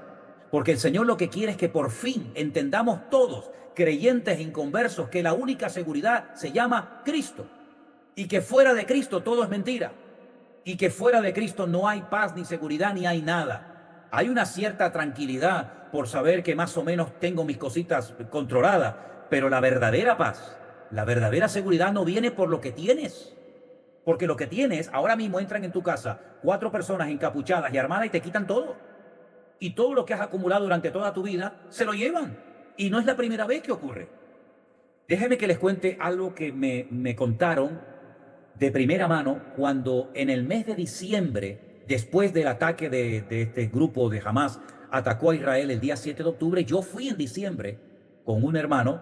Porque el Señor lo que quiere es que por fin entendamos todos, creyentes e inconversos, que la única seguridad se llama Cristo. Y que fuera de Cristo todo es mentira. Y que fuera de Cristo no hay paz, ni seguridad, ni hay nada. Hay una cierta tranquilidad por saber que más o menos tengo mis cositas controladas, pero la verdadera paz, la verdadera seguridad no viene por lo que tienes. Porque lo que tienes, ahora mismo entran en tu casa 4 personas encapuchadas y armadas y te quitan todo. Y todo lo que has acumulado durante toda tu vida se lo llevan. Y no es la primera vez que ocurre. Déjenme que les cuente algo que me contaron de primera mano cuando en el mes de diciembre, después del ataque de este grupo de Hamas, atacó a Israel el día 7 de octubre, yo fui en diciembre con un hermano,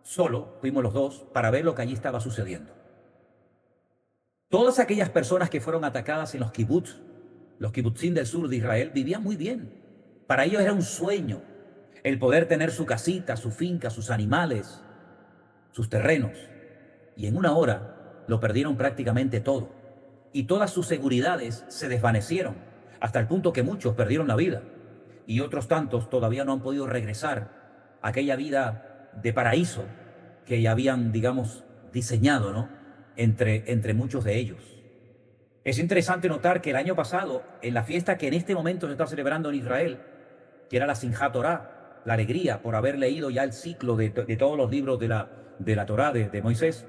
solo, fuimos los dos, para ver lo que allí estaba sucediendo. Todas aquellas personas que fueron atacadas en los kibutzim del sur de Israel, vivían muy bien. Para ellos era un sueño el poder tener su casita, su finca, sus animales, sus terrenos. Y en una hora lo perdieron prácticamente todo. Y todas sus seguridades se desvanecieron, hasta el punto que muchos perdieron la vida. Y otros tantos todavía no han podido regresar a aquella vida de paraíso que ya habían, digamos, diseñado, ¿no? Entre muchos de ellos. Es interesante notar que el año pasado, en la fiesta que en este momento se está celebrando en Israel, que era la Simchat Torah, la alegría por haber leído ya el ciclo de todos los libros de la Torah de Moisés,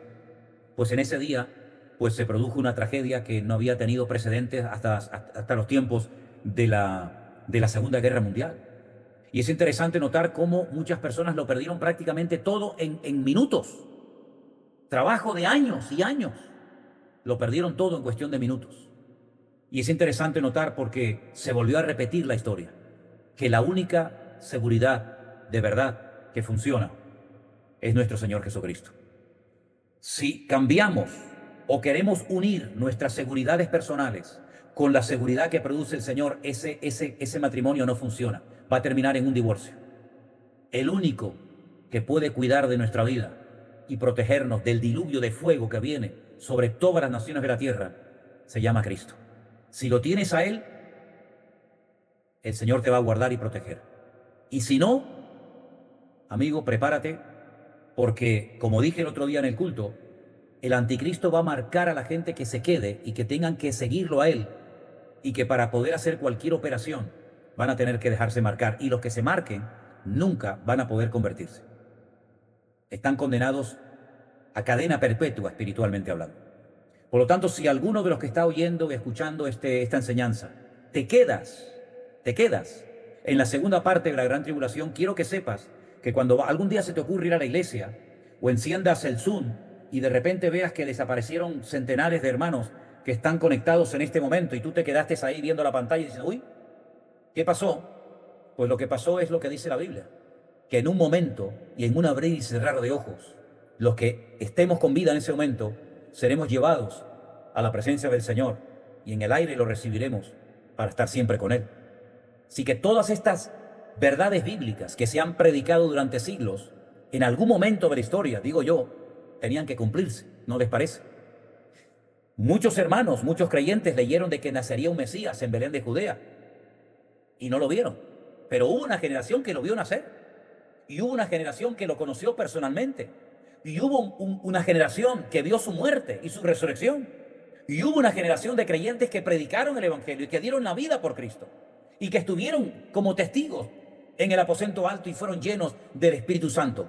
pues en ese día pues se produjo una tragedia que no había tenido precedentes hasta los tiempos de la Segunda Guerra Mundial. Y es interesante notar cómo muchas personas lo perdieron prácticamente todo en minutos. Trabajo de años y años. Lo perdieron todo en cuestión de minutos. Y es interesante notar porque se volvió a repetir la historia, que la única seguridad de verdad que funciona es nuestro Señor Jesucristo. Si cambiamos o queremos unir nuestras seguridades personales con la seguridad que produce el Señor, ese matrimonio no funciona. Va a terminar en un divorcio. El único que puede cuidar de nuestra vida y protegernos del diluvio de fuego que viene sobre todas las naciones de la tierra se llama Cristo. Si lo tienes a Él, el Señor te va a guardar y proteger. Y si no, amigo, prepárate, porque como dije el otro día en el culto, el anticristo va a marcar a la gente que se quede y que tengan que seguirlo a él, y que para poder hacer cualquier operación van a tener que dejarse marcar, y los que se marquen nunca van a poder convertirse. Están condenados a cadena perpetua espiritualmente hablando. Por lo tanto, si alguno de los que está oyendo y escuchando esta enseñanza, te quedas en la segunda parte de la gran tribulación, quiero que sepas que cuando algún día se te ocurra ir a la iglesia o enciendas el Zoom y de repente veas que desaparecieron centenares de hermanos que están conectados en este momento y tú te quedaste ahí viendo la pantalla y dices, uy, ¿qué pasó? Pues lo que pasó es lo que dice la Biblia, que en un momento y en un abrir y cerrar de ojos, los que estemos con vida en ese momento, seremos llevados a la presencia del Señor y en el aire lo recibiremos para estar siempre con Él. Así que todas estas verdades bíblicas que se han predicado durante siglos, en algún momento de la historia, digo yo, tenían que cumplirse, ¿no les parece? Muchos hermanos, muchos creyentes leyeron de que nacería un Mesías en Belén de Judea y no lo vieron, pero hubo una generación que lo vio nacer y hubo una generación que lo conoció personalmente y hubo una generación que vio su muerte y su resurrección y hubo una generación de creyentes que predicaron el Evangelio y que dieron la vida por Cristo y que estuvieron como testigos en el aposento alto y fueron llenos del Espíritu Santo.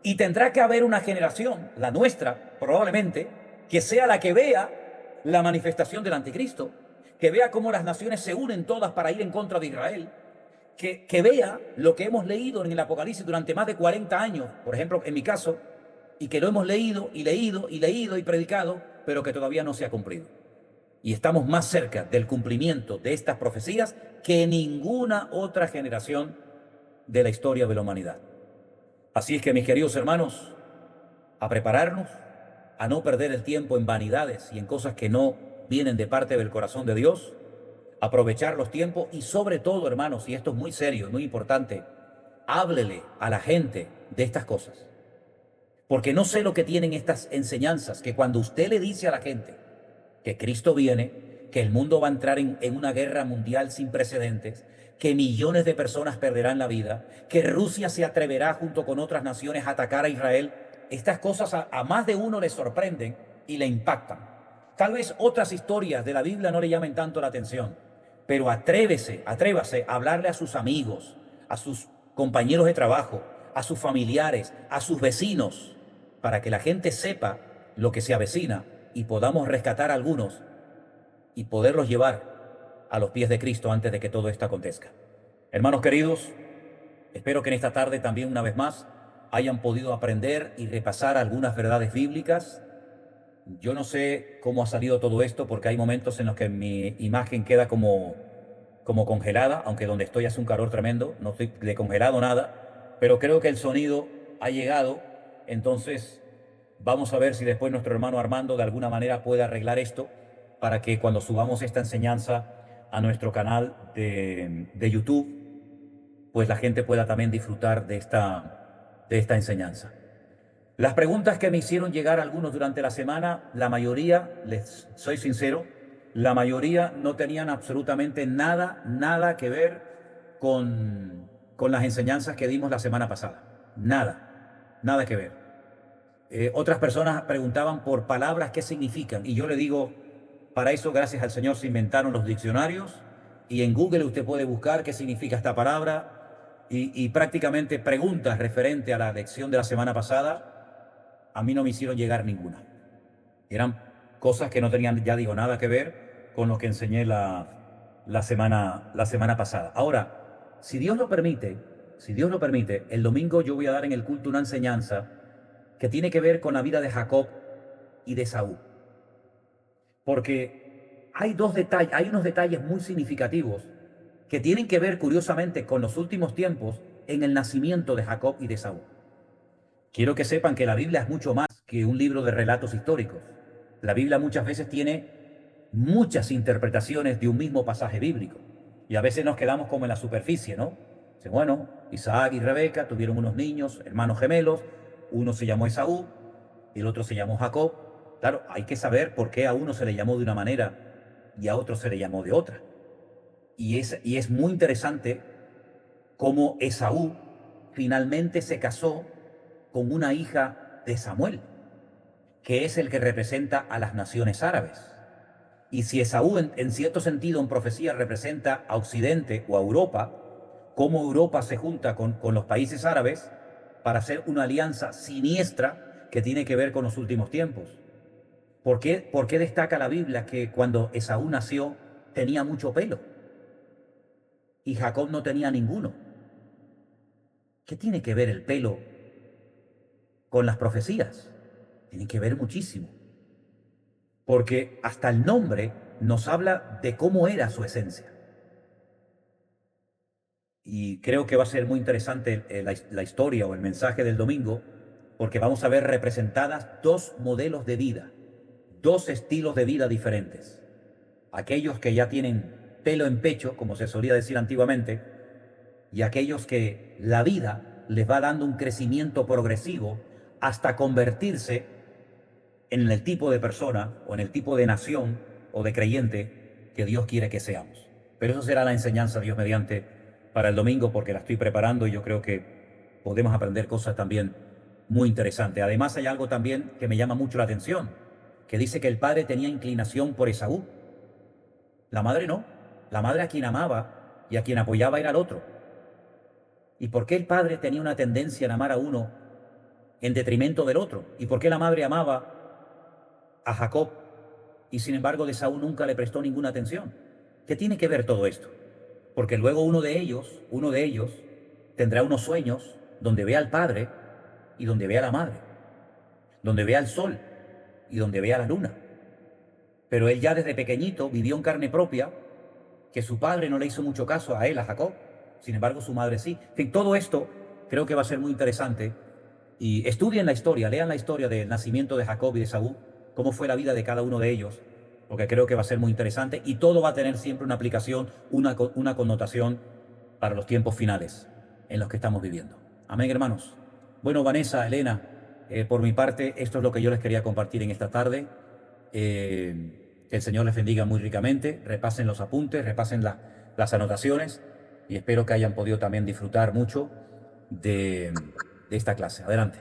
Y tendrá que haber una generación, la nuestra probablemente, que sea la que vea la manifestación del anticristo, que vea cómo las naciones se unen todas para ir en contra de Israel, que vea lo que hemos leído en el Apocalipsis durante más de 40 años, por ejemplo, en mi caso, y que lo hemos leído y leído y leído y predicado, pero que todavía no se ha cumplido. Y estamos más cerca del cumplimiento de estas profecías que ninguna otra generación de la historia de la humanidad. Así es que, mis queridos hermanos, a prepararnos, a no perder el tiempo en vanidades y en cosas que no vienen de parte del corazón de Dios, aprovechar los tiempos y sobre todo, hermanos, y esto es muy serio, muy importante, háblele a la gente de estas cosas. Porque no sé lo que tienen estas enseñanzas, que cuando usted le dice a la gente que Cristo viene, que el mundo va a entrar en una guerra mundial sin precedentes, que millones de personas perderán la vida, que Rusia se atreverá junto con otras naciones a atacar a Israel, estas cosas a más de uno le sorprenden y le impactan. Tal vez otras historias de la Biblia no le llamen tanto la atención, pero atrévase a hablarle a sus amigos, a sus compañeros de trabajo, a sus familiares, a sus vecinos, para que la gente sepa lo que se avecina y podamos rescatar a algunos y poderlos llevar a los pies de Cristo antes de que todo esto acontezca. Hermanos queridos, espero que en esta tarde también una vez más hayan podido aprender y repasar algunas verdades bíblicas Yo no sé cómo ha salido todo esto porque hay momentos en los que mi imagen queda como congelada, aunque donde estoy hace un calor tremendo, no estoy de congelado nada, pero creo que el sonido ha llegado, entonces vamos a ver si después nuestro hermano Armando de alguna manera puede arreglar esto para que cuando subamos esta enseñanza a nuestro canal de YouTube, pues la gente pueda también disfrutar de esta enseñanza. Las preguntas que me hicieron llegar algunos durante la semana, la mayoría, les soy sincero, la mayoría no tenían absolutamente nada que ver con las enseñanzas que dimos la semana pasada. Nada que ver. Otras personas preguntaban por palabras qué significan y yo le digo, para eso gracias al Señor se inventaron los diccionarios y en Google usted puede buscar qué significa esta palabra y prácticamente preguntas referente a la lección de la semana pasada, a mí no me hicieron llegar ninguna. Eran cosas que no tenían, ya digo, nada que ver con lo que enseñé la semana pasada. Ahora, si Dios lo permite, el domingo yo voy a dar en el culto una enseñanza que tiene que ver con la vida de Jacob y de Saúl. Porque hay dos detalles, hay unos detalles muy significativos que tienen que ver curiosamente con los últimos tiempos en el nacimiento de Jacob y de Saúl. Quiero que sepan que la Biblia es mucho más que un libro de relatos históricos. La Biblia muchas veces tiene muchas interpretaciones de un mismo pasaje bíblico. Y a veces nos quedamos como en la superficie, ¿no? Dice, bueno, Isaac y Rebeca tuvieron unos niños, hermanos gemelos, uno se llamó Esaú y el otro se llamó Jacob. Claro, hay que saber por qué a uno se le llamó de una manera y a otro se le llamó de otra. Y es muy interesante cómo Esaú finalmente se casó con una hija de Samuel, que es el que representa a las naciones árabes. Y si Esaú, en cierto sentido, en profecía, representa a Occidente o a Europa, cómo Europa se junta con los países árabes para hacer una alianza siniestra que tiene que ver con los últimos tiempos. Por qué destaca la Biblia que cuando Esaú nació tenía mucho pelo y Jacob no tenía ninguno? ¿Qué tiene que ver el pelo con las profecías? Tiene que ver muchísimo, porque hasta el nombre nos habla de cómo era su esencia. Y creo que va a ser muy interesante la historia o el mensaje del domingo, porque vamos a ver representadas dos modelos de vida, dos estilos de vida diferentes. Aquellos que ya tienen pelo en pecho, como se solía decir antiguamente, y aquellos que la vida les va dando un crecimiento progresivo hasta convertirse en el tipo de persona o en el tipo de nación o de creyente que Dios quiere que seamos. Pero eso será la enseñanza, Dios mediante, para el domingo, porque la estoy preparando y yo creo que podemos aprender cosas también muy interesantes. Además, hay algo también que me llama mucho la atención, que dice que el padre tenía inclinación por Esaú. La madre no. La madre a quien amaba y a quien apoyaba era el otro. ¿Y por qué el padre tenía una tendencia en amar a uno en detrimento del otro? ¿Y por qué la madre amaba a Jacob y sin embargo de Saúl nunca le prestó ninguna atención? ¿Qué tiene que ver todo esto? Porque luego uno de ellos, tendrá unos sueños donde vea al padre y donde vea a la madre, donde vea al sol y donde vea la luna. Pero él ya desde pequeñito vivió en carne propia que su padre no le hizo mucho caso a él, a Jacob. Sin embargo, su madre sí. En fin, todo esto creo que va a ser muy interesante. Y estudien la historia, lean la historia del nacimiento de Jacob y de Saúl, cómo fue la vida de cada uno de ellos, porque creo que va a ser muy interesante y todo va a tener siempre una aplicación, una connotación para los tiempos finales en los que estamos viviendo. Amén, hermanos. Bueno, Vanessa, Elena, por mi parte, esto es lo que yo les quería compartir en esta tarde. Que el Señor les bendiga muy ricamente. Repasen los apuntes, repasen las anotaciones y espero que hayan podido también disfrutar mucho de esta clase. Adelante.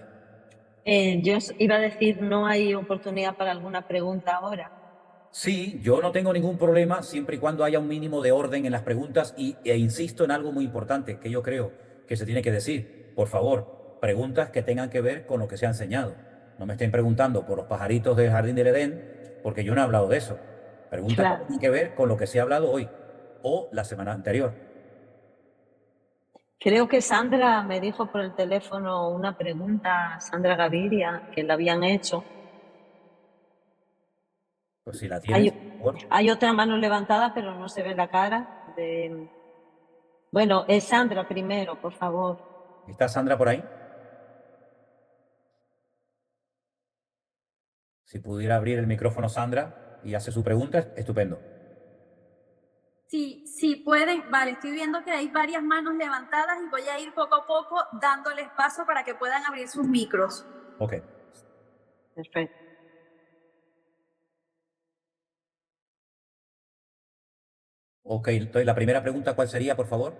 Yo os iba a decir, no hay oportunidad para alguna pregunta ahora. Sí, yo no tengo ningún problema siempre y cuando haya un mínimo de orden en las preguntas e insisto en algo muy importante que yo creo que se tiene que decir. Por favor, preguntas que tengan que ver con lo que se ha enseñado. No me estén preguntando por los pajaritos del Jardín del Edén, porque yo no he hablado de eso. Preguntas que Claro. tienen que ver con lo que se ha hablado hoy o la semana anterior. Creo que Sandra me dijo por el teléfono una pregunta, Sandra Gaviria, que le habían hecho. Pues si la tienes, Hay, por favor. hay otra mano levantada, pero no se ve la cara. Bueno, es Sandra primero, por favor. ¿Está Sandra por ahí? Si pudiera abrir el micrófono Sandra y hace su pregunta, estupendo. Sí, sí pueden. Vale, estoy viendo que hay varias manos levantadas y voy a ir poco a poco dándoles paso para que puedan abrir sus micros. Ok. Perfecto. Ok, entonces la primera pregunta, ¿cuál sería, por favor?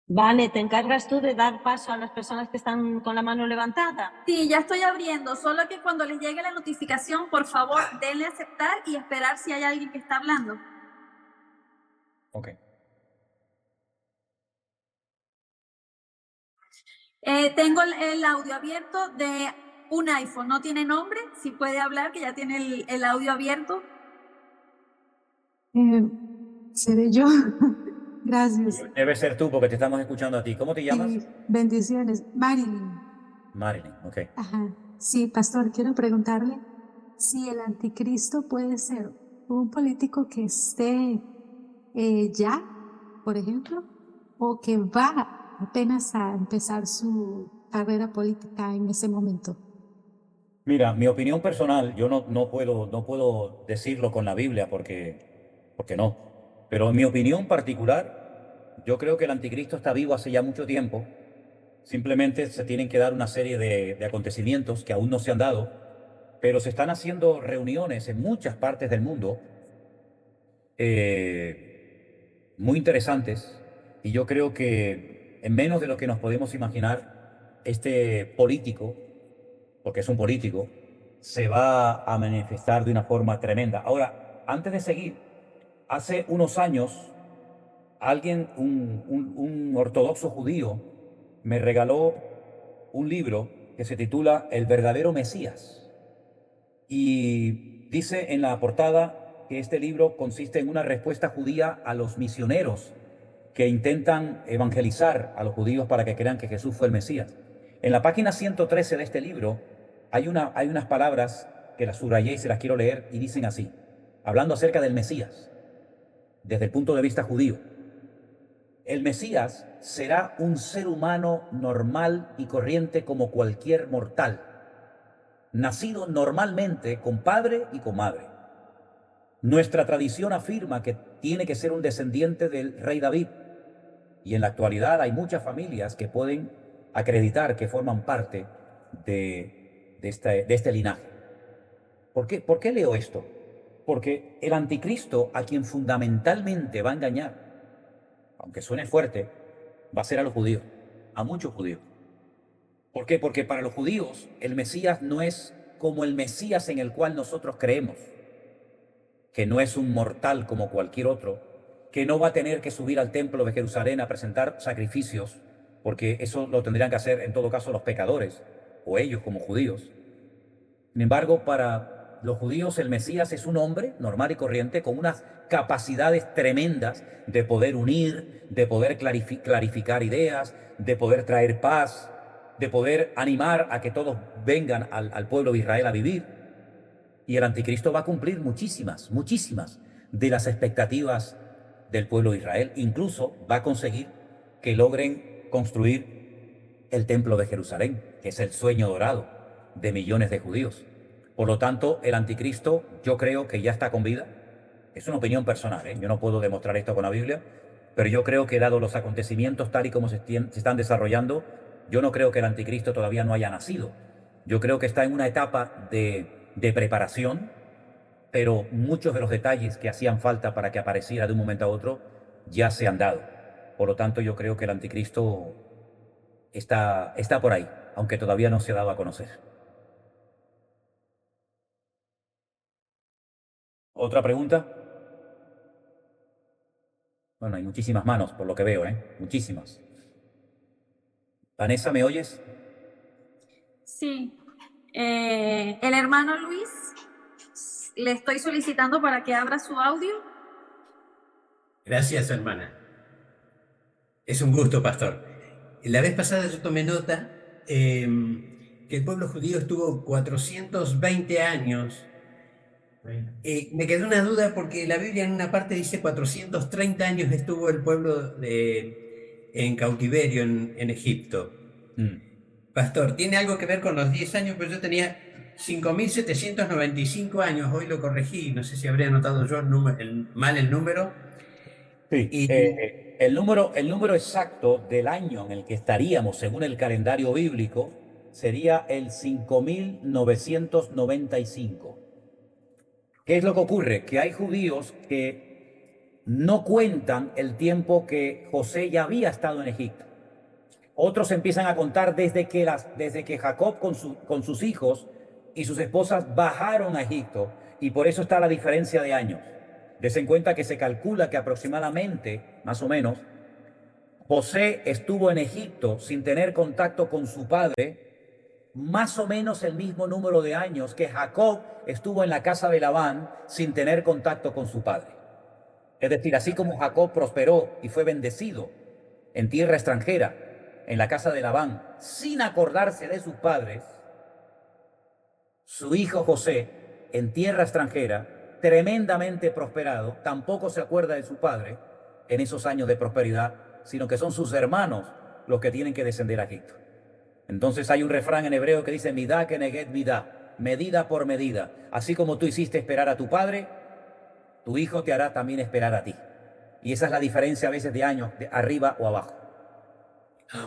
Vale, ¿te encargas tú de dar paso a las personas que están con la mano levantada? Sí, ya estoy abriendo, solo que cuando les llegue la notificación, por favor, denle a aceptar y esperar si hay alguien que está hablando. Ok. Tengo el audio abierto de un iPhone, no tiene nombre, si puede hablar, que ya tiene el audio abierto. Seré yo. Gracias. Debe ser tú porque te estamos escuchando a ti. ¿Cómo te llamas? Bendiciones. Marilyn. Marilyn, ok. Ajá. Sí, pastor, quiero preguntarle si el anticristo puede ser un político que esté ya, por ejemplo, o que va apenas a empezar su carrera política en ese momento. Mira, mi opinión personal, yo no puedo decirlo con la Biblia porque no. Pero en mi opinión particular, yo creo que el anticristo está vivo hace ya mucho tiempo. Simplemente se tienen que dar una serie de acontecimientos que aún no se han dado, pero se están haciendo reuniones en muchas partes del mundo muy interesantes. Y yo creo que en menos de lo que nos podemos imaginar, este político, porque es un político, se va a manifestar de una forma tremenda. Ahora, antes de seguir, hace unos años, alguien, un ortodoxo judío, me regaló un libro que se titula El verdadero Mesías. Y dice en la portada que este libro consiste en una respuesta judía a los misioneros que intentan evangelizar a los judíos para que crean que Jesús fue el Mesías. En la página 113 de este libro hay unas palabras que las subrayé y se las quiero leer y dicen así, hablando acerca del Mesías, desde el punto de vista judío. El Mesías será un ser humano normal y corriente como cualquier mortal, nacido normalmente con padre y con madre. Nuestra tradición afirma que tiene que ser un descendiente del rey David, y en la actualidad hay muchas familias que pueden acreditar que forman parte de este linaje. ¿Por qué leo esto? Porque el anticristo, a quien fundamentalmente va a engañar, aunque suene fuerte, va a ser a los judíos, a muchos judíos. ¿Por qué? Porque para los judíos el Mesías no es como el Mesías en el cual nosotros creemos, que no es un mortal como cualquier otro, que no va a tener que subir al templo de Jerusalén a presentar sacrificios, porque eso lo tendrían que hacer en todo caso los pecadores, o ellos como judíos. Sin embargo, para los judíos el Mesías es un hombre normal y corriente con unas capacidades tremendas de poder unir, de poder clarificar ideas, de poder traer paz, de poder animar a que todos vengan al pueblo de Israel a vivir. Y el anticristo va a cumplir muchísimas de las expectativas del pueblo de Israel. Incluso va a conseguir que logren construir el templo de Jerusalén, que es el sueño dorado de millones de judíos. Por lo tanto, el anticristo yo creo que ya está con vida. Es una opinión personal, ¿eh? Yo no puedo demostrar esto con la Biblia, pero yo creo que dado los acontecimientos tal y como se están desarrollando, yo no creo que el anticristo todavía no haya nacido. Yo creo que está en una etapa de preparación, pero muchos de los detalles que hacían falta para que apareciera de un momento a otro ya se han dado. Por lo tanto, yo creo que el anticristo está por ahí, aunque todavía no se ha dado a conocer. ¿Otra pregunta? Bueno, hay muchísimas manos, por lo que veo, ¿eh? Muchísimas. Vanessa, ¿me oyes? Sí. El hermano Luis, le estoy solicitando para que abra su audio. Gracias, hermana. Es un gusto, pastor. La vez pasada yo tomé nota que el pueblo judío estuvo 420 años. Me quedó una duda porque la Biblia en una parte dice 430 años estuvo el pueblo en cautiverio en Egipto. Pastor, ¿tiene algo que ver con los 10 años? Pues yo tenía 5.795 años, hoy lo corregí, no sé si habría anotado yo mal el número. Sí, Y el número exacto del año en el que estaríamos, según el calendario bíblico, sería el 5995. ¿Qué es lo que ocurre? Que hay judíos que no cuentan el tiempo que José ya había estado en Egipto. Otros empiezan a contar desde que Jacob con sus hijos y sus esposas bajaron a Egipto, y por eso está la diferencia de años. Des en cuenta que se calcula que aproximadamente, más o menos, José estuvo en Egipto sin tener contacto con su padre más o menos el mismo número de años que Jacob estuvo en la casa de Labán sin tener contacto con su padre. Es decir, así como Jacob prosperó y fue bendecido en tierra extranjera, en la casa de Labán, sin acordarse de sus padres, su hijo José, en tierra extranjera, tremendamente prosperado, tampoco se acuerda de su padre en esos años de prosperidad, sino que son sus hermanos los que tienen que descender a Egipto. Entonces hay un refrán en hebreo que dice, midá keneget midá, medida por medida. Así como tú hiciste esperar a tu padre, tu hijo te hará también esperar a ti. Y esa es la diferencia a veces de años, de arriba o abajo.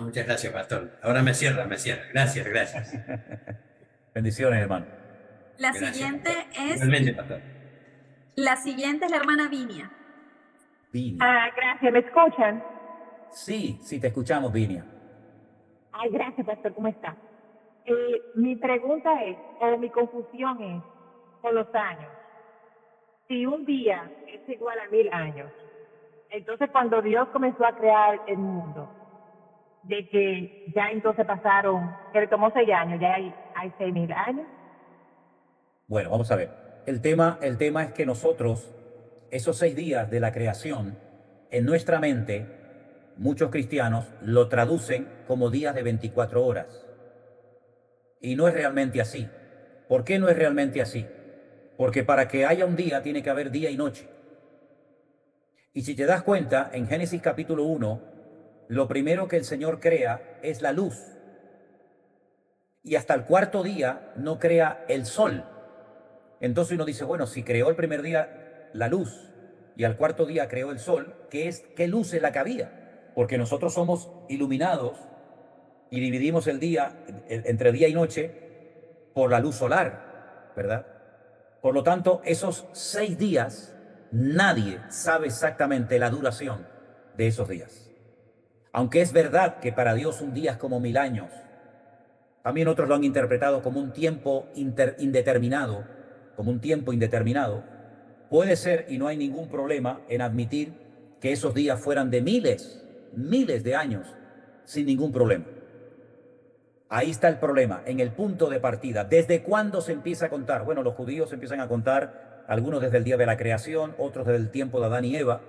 muchas gracias, pastor. Ahora me cierra. Gracias, gracias. Bendiciones, hermano. La Gracias, siguiente pastor. es, Igualmente, pastor. la siguiente es la hermana Vinia. Vinia. Gracias, ¿me escuchan? Sí, sí, te escuchamos, Vinia. Ay, gracias, pastor, ¿cómo está? Mi pregunta es, o mi confusión es, con los años, si un día es igual a 1000 años, entonces cuando Dios comenzó a crear el mundo, de que ya entonces pasaron, que le tomó 6 años, ya hay 6000 años. Bueno, vamos a ver. El tema es que nosotros, esos 6 días de la creación, en nuestra mente, muchos cristianos lo traducen como días de 24 horas. Y no es realmente así. ¿Por qué no es realmente así? Porque para que haya un día tiene que haber día y noche. Y si te das cuenta, en Génesis capítulo 1, lo primero que el Señor crea es la luz. Y hasta el cuarto día no crea el sol. Entonces uno dice, bueno, si creó el primer día la luz y al cuarto día creó el sol, ¿qué luz es la que había? Porque nosotros somos iluminados y dividimos el día entre día y noche por la luz solar, ¿verdad? Por lo tanto, esos 6 días, nadie sabe exactamente la duración de esos días. Aunque es verdad que para Dios un día es como 1000 años, también otros lo han interpretado como un tiempo indeterminado, como un tiempo indeterminado. Puede ser, y no hay ningún problema en admitir que esos días fueran de miles de años, sin ningún problema. Ahí está el problema, en el punto de partida. ¿Desde cuándo se empieza a contar? Bueno, los judíos empiezan a contar, algunos desde el día de la creación, otros desde el tiempo de Adán y Eva,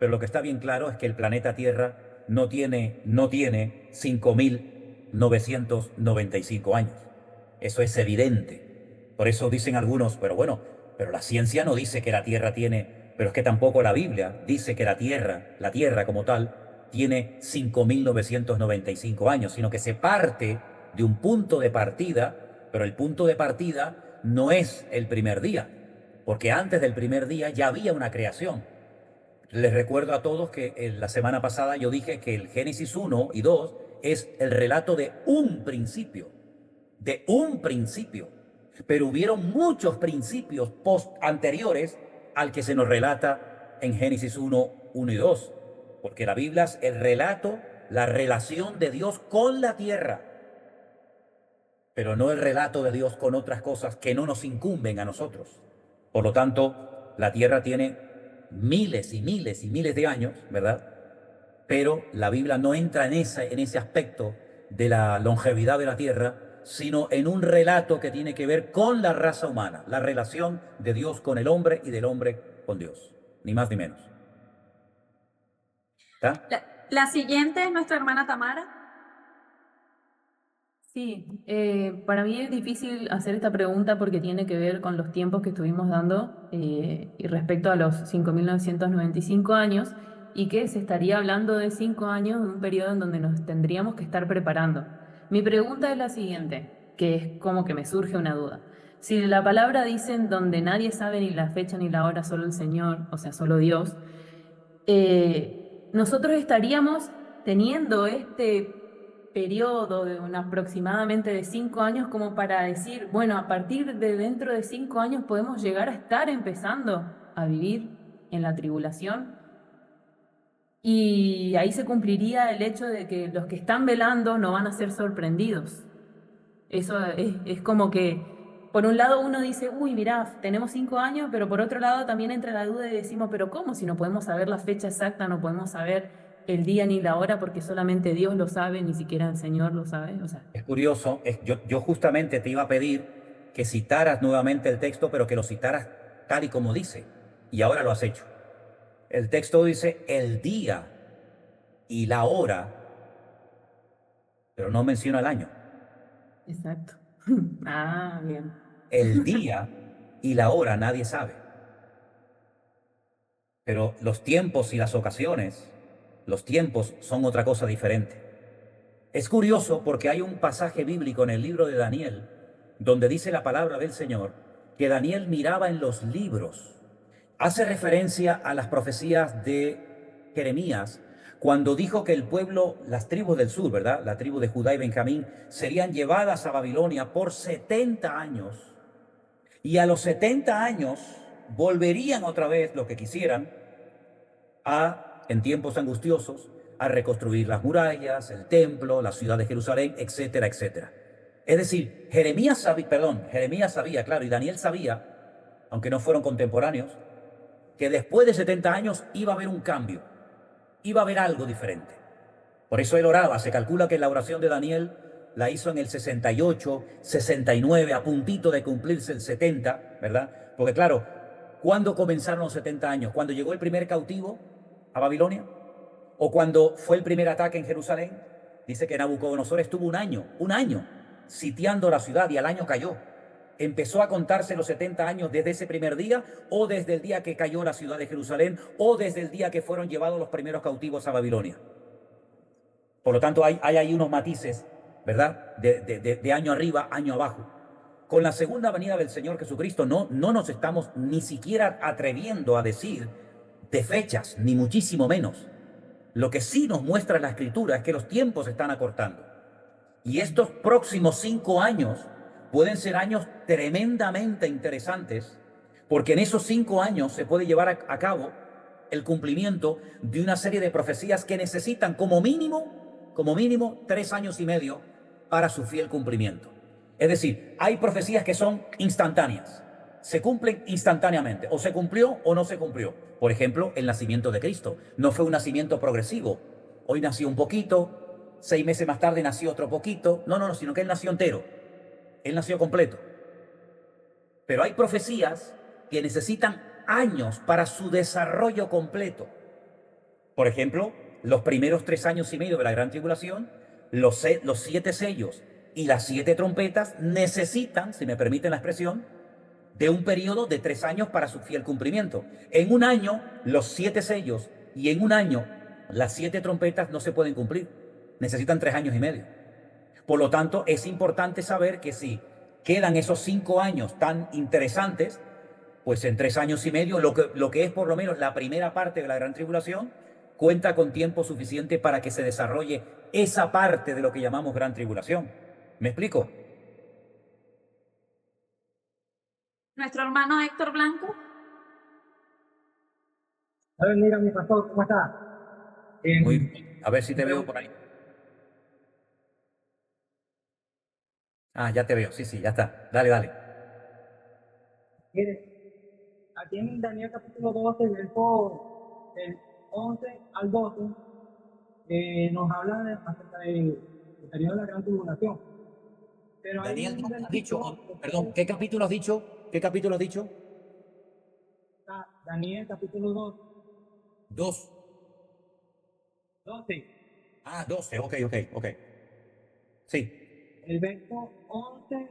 pero lo que está bien claro es que el planeta Tierra no tiene 5.995 años. Eso es evidente. Por eso dicen algunos, pero bueno, pero la ciencia no dice que la Tierra tiene, pero es que tampoco la Biblia dice que la Tierra como tal, tiene 5.995 años, sino que se parte de un punto de partida, pero el punto de partida no es el primer día, porque antes del primer día ya había una creación. Les recuerdo a todos que en la semana pasada yo dije que el Génesis 1 y 2 es el relato de un principio, pero hubieron muchos principios anteriores al que se nos relata en Génesis 1 y 2, porque la Biblia es el relato, la relación de Dios con la tierra, pero no el relato de Dios con otras cosas que no nos incumben a nosotros. Por lo tanto, la tierra tiene miles y miles y miles de años, ¿verdad? Pero la Biblia no entra en ese aspecto de la longevidad de la tierra, sino en un relato que tiene que ver con la raza humana, la relación de Dios con el hombre y del hombre con Dios, ni más ni menos. ¿Está? La siguiente es nuestra hermana Tamara. Sí, para mí es difícil hacer esta pregunta porque tiene que ver con los tiempos que estuvimos dando y respecto a los 5.995 años y que se estaría hablando de 5 años en un periodo en donde nos tendríamos que estar preparando. Mi pregunta es la siguiente, que es como que me surge una duda. Si la palabra dice en donde nadie sabe ni la fecha ni la hora, solo el Señor, o sea, solo Dios, nosotros estaríamos teniendo este periodo de aproximadamente de 5 años como para decir, bueno, a partir de dentro de 5 años podemos llegar a estar empezando a vivir en la tribulación y ahí se cumpliría el hecho de que los que están velando no van a ser sorprendidos. Eso es como que, por un lado uno dice, uy, mirá, tenemos 5 años, pero por otro lado también entra la duda y decimos, pero ¿cómo? Si no podemos saber la fecha exacta, no podemos saber el día ni la hora, porque solamente Dios lo sabe, ni siquiera el Señor lo sabe. O sea, Es curioso, yo justamente te iba a pedir que citaras nuevamente el texto, pero que lo citaras tal y como dice, y ahora lo has hecho. El texto dice el día y la hora, pero no menciona el año. exacto. Ah, bien. El día y la hora nadie sabe, pero los tiempos y las ocasiones, los tiempos son otra cosa diferente. Es curioso porque hay un pasaje bíblico en el libro de Daniel donde dice la palabra del Señor que Daniel miraba en los libros. Hace referencia a las profecías de Jeremías cuando dijo que el pueblo, las tribus del sur, ¿verdad? La tribu de Judá y Benjamín, serían llevadas a Babilonia por 70 años y a los 70 años volverían otra vez, lo que quisieran, en tiempos angustiosos, a reconstruir las murallas, el templo, la ciudad de Jerusalén, etcétera, etcétera. Es decir, Jeremías sabía, claro, y Daniel sabía, aunque no fueron contemporáneos, que después de 70 años iba a haber un cambio, iba a haber algo diferente. Por eso él oraba, se calcula que la oración de Daniel la hizo en el 68, 69, a puntito de cumplirse el 70, ¿verdad? Porque claro, ¿cuándo comenzaron los 70 años? ¿Cuando llegó el primer cautivo a Babilonia? ¿O cuando fue el primer ataque en Jerusalén? Dice que Nabucodonosor estuvo un año, sitiando la ciudad y al año cayó. ¿Empezó a contarse los 70 años desde ese primer día o desde el día que cayó la ciudad de Jerusalén o desde el día que fueron llevados los primeros cautivos a Babilonia? Por lo tanto, hay ahí unos matices, ¿verdad? De año arriba, año abajo. Con la segunda venida del Señor Jesucristo no nos estamos ni siquiera atreviendo a decir de fechas, ni muchísimo menos. Lo que sí nos muestra la Escritura es que los tiempos se están acortando. Y estos próximos 5 años pueden ser años tremendamente interesantes, porque en esos 5 años se puede llevar a cabo el cumplimiento de una serie de profecías que necesitan como mínimo 3 años y medio para su fiel cumplimiento. Es decir, hay profecías que son instantáneas, se cumplen instantáneamente, o se cumplió o no se cumplió. Por ejemplo, el nacimiento de Cristo no fue un nacimiento progresivo. Hoy nació un poquito, 6 meses más tarde nació otro poquito. No, sino que él nació entero, él nació completo. Pero hay profecías que necesitan años para su desarrollo completo. Por ejemplo, los primeros 3 años y medio de la gran tribulación, los 7 sellos y las 7 trompetas necesitan, si me permiten la expresión, de un periodo de 3 años para su fiel cumplimiento. En un año, los 7 sellos y en un año, las 7 trompetas no se pueden cumplir. Necesitan 3 años y medio. Por lo tanto, es importante saber que si quedan esos 5 años tan interesantes, pues en 3 años y medio, lo que es por lo menos la primera parte de la gran tribulación, cuenta con tiempo suficiente para que se desarrolle esa parte de lo que llamamos gran tribulación. ¿Me explico? Nuestro hermano Héctor Blanco. A ver, mira, mi pastor, ¿cómo está? Muy bien. A ver si te veo por ahí. Ah, ya te veo. Sí, ya está. Dale. Mire, aquí en Daniel capítulo 12, del 11 al 12, nos habla acerca del periodo de la gran tribulación. Pero hay Daniel, un has dicho, versículo, perdón, ¿qué capítulo has dicho? ¿Qué capítulo has dicho? Daniel capítulo 2, 2. 12. Ah, 12. Ok. Sí. el verso 11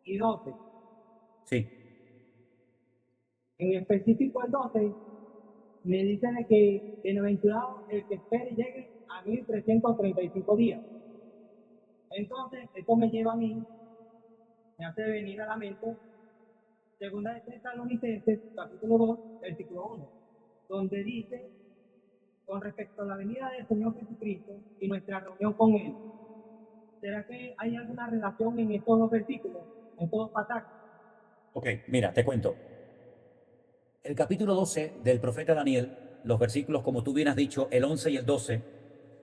y 12. Sí. En específico el 12, me dice de que bienaventurado el que espere y llegue a 1335 días. Entonces, esto me lleva a mí, me hace venir a la mente, segunda de Tesalonicenses, capítulo 2, versículo 1, donde dice, con respecto a la venida del Señor Jesucristo y nuestra reunión con Él, ¿será que hay alguna relación en estos dos versículos, en estos dos pasajes? Ok, mira, te cuento. El capítulo 12 del profeta Daniel, los versículos, como tú bien has dicho, el 11 y el 12,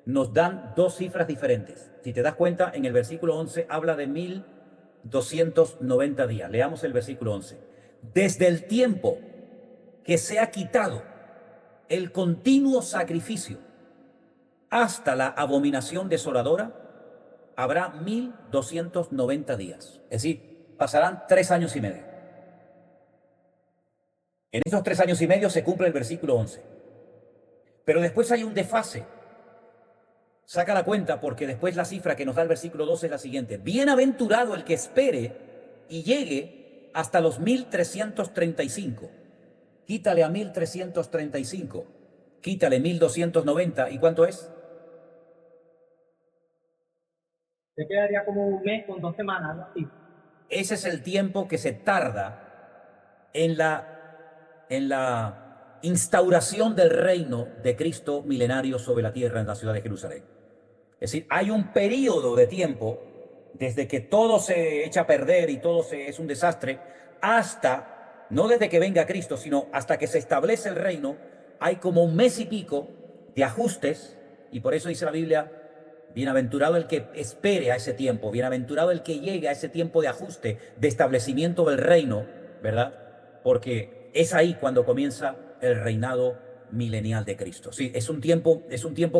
nos dan dos cifras diferentes. Si te das cuenta, en el versículo 11 habla de 1290 días. Leamos el versículo 11. Desde el tiempo que se ha quitado el continuo sacrificio hasta la abominación desoladora, habrá 1290 días. Es decir, pasarán 3 años y medio. En esos 3 años y medio se cumple el versículo 11. Pero después hay un desfase. Saca la cuenta porque después la cifra que nos da el versículo 12 es la siguiente. Bienaventurado el que espere y llegue hasta los 1335. Quítale a 1335. Quítale 1290. ¿Y cuánto es? Se quedaría como un mes con 2 semanas, algo así. Ese es el tiempo que se tarda en la instauración del reino de Cristo milenario sobre la tierra en la ciudad de Jerusalén. Es decir, hay un periodo de tiempo desde que todo se echa a perder y todo es un desastre hasta, no desde que venga Cristo, sino hasta que se establece el reino, hay como un mes y pico de ajustes, y por eso dice la Biblia, bienaventurado el que espere a ese tiempo, bienaventurado el que llegue a ese tiempo de ajuste, de establecimiento del reino, ¿verdad? Porque es ahí cuando comienza el reinado milenial de Cristo. Sí, es un tiempo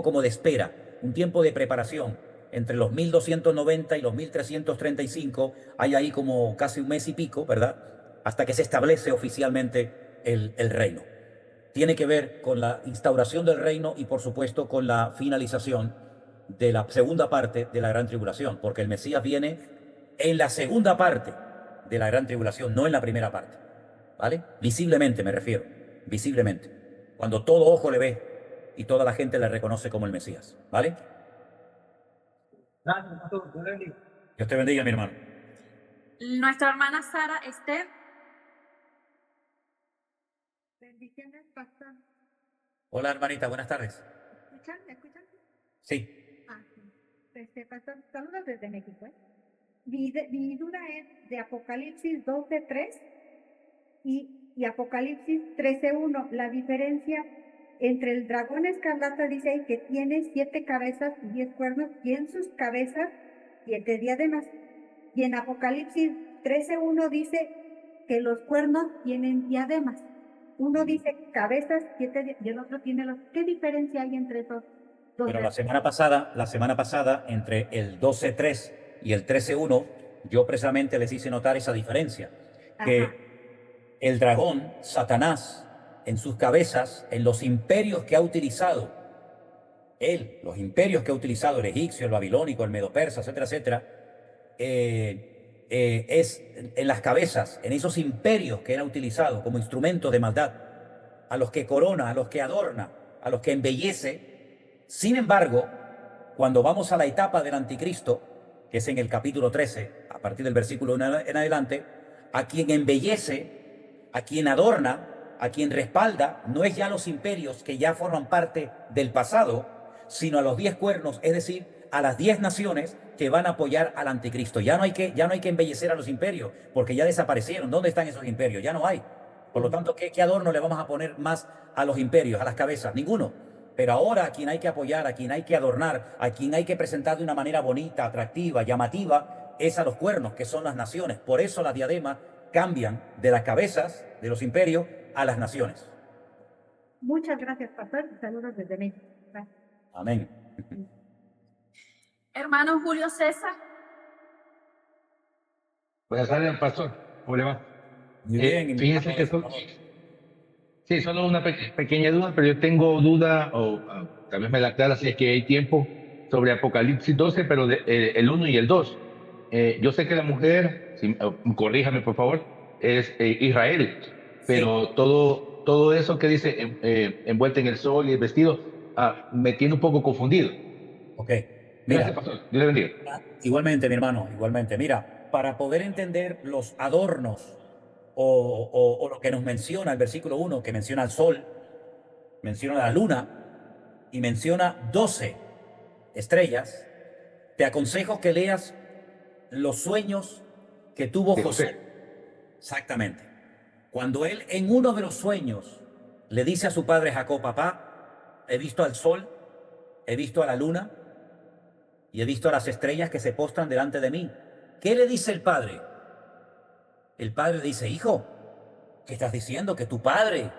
como de espera, un tiempo de preparación. Entre los 1290 y los 1335 hay ahí como casi un mes y pico, ¿verdad? Hasta que se establece oficialmente el reino. Tiene que ver con la instauración del reino y por supuesto con la finalización de la segunda parte de la gran tribulación, porque el Mesías viene en la segunda parte de la gran tribulación, no en la primera parte, ¿vale? Visiblemente me refiero, visiblemente, cuando todo ojo le ve y toda la gente le reconoce como el Mesías, ¿vale? Gracias, pastor. Dios le bendiga. Dios te bendiga, mi hermano. Nuestra hermana Sara Esther. Bendiciones, pastor. Hola, hermanita, buenas tardes. ¿Me escuchan? Sí. Sí. Pastor, saludos desde México. Mi duda es de Apocalipsis 12:3 y Apocalipsis 13:1. La diferencia entre el dragón escarlata dice ahí que tiene 7 cabezas y 10 cuernos, y en sus cabezas 7 diademas. Y en Apocalipsis 13:1 dice que los cuernos tienen diademas. Uno dice cabezas, 7 y el otro tiene los. ¿Qué diferencia hay entre esos dos? Pero la semana pasada, entre el 12.3 y el 13.1, yo precisamente les hice notar esa diferencia. Que el dragón, Satanás, en sus cabezas, en los imperios que ha utilizado, los imperios que ha utilizado, el egipcio, el babilónico, el medo-persa, etcétera, etcétera, es en las cabezas, en esos imperios que él ha utilizado como instrumentos de maldad, a los que corona, a los que adorna, a los que embellece. Sin embargo, cuando vamos a la etapa del anticristo, que es en el capítulo 13, a partir del versículo 1 en adelante, a quien embellece, a quien adorna, a quien respalda, no es ya los imperios que ya forman parte del pasado, sino a los 10 cuernos, es decir, a las 10 naciones que van a apoyar al anticristo. Ya no hay que embellecer a los imperios, porque ya desaparecieron. ¿Dónde están esos imperios? Ya no hay. Por lo tanto, ¿qué adorno le vamos a poner más a los imperios, a las cabezas? Ninguno. Pero ahora a quien hay que apoyar, a quien hay que adornar, a quien hay que presentar de una manera bonita, atractiva, llamativa, es a los cuernos, que son las naciones. Por eso las diademas cambian de las cabezas de los imperios a las naciones. Muchas gracias, pastor. Saludos desde México. Gracias. Amén. Hermano Julio César. Buenas tardes, pastor. ¿Cómo le va? Muy bien. Fíjense que sí, solo una pequeña duda, pero yo tengo duda, o tal vez me la aclara si es que hay tiempo, sobre Apocalipsis 12, pero el 1 y el 2. yo sé que la mujer, corríjame por favor, es Israel, pero todo eso que dice envuelta en el sol y el vestido, me tiene un poco confundido. Ok, Gracias, mira, pastor. Dios le bendiga. igualmente, mi hermano, igualmente. Mira, para poder entender los adornos o lo que nos menciona el versículo 1, que menciona el sol, menciona la luna y menciona 12 estrellas, te aconsejo que leas los sueños que tuvo De José. José. Exactamente. Cuando él en uno de los sueños le dice a su padre Jacob, papá, he visto al sol, he visto a la luna y he visto a las estrellas que se postran delante de mí. ¿Qué le dice el padre? El padre dice, hijo, ¿qué estás diciendo? Que tu padre,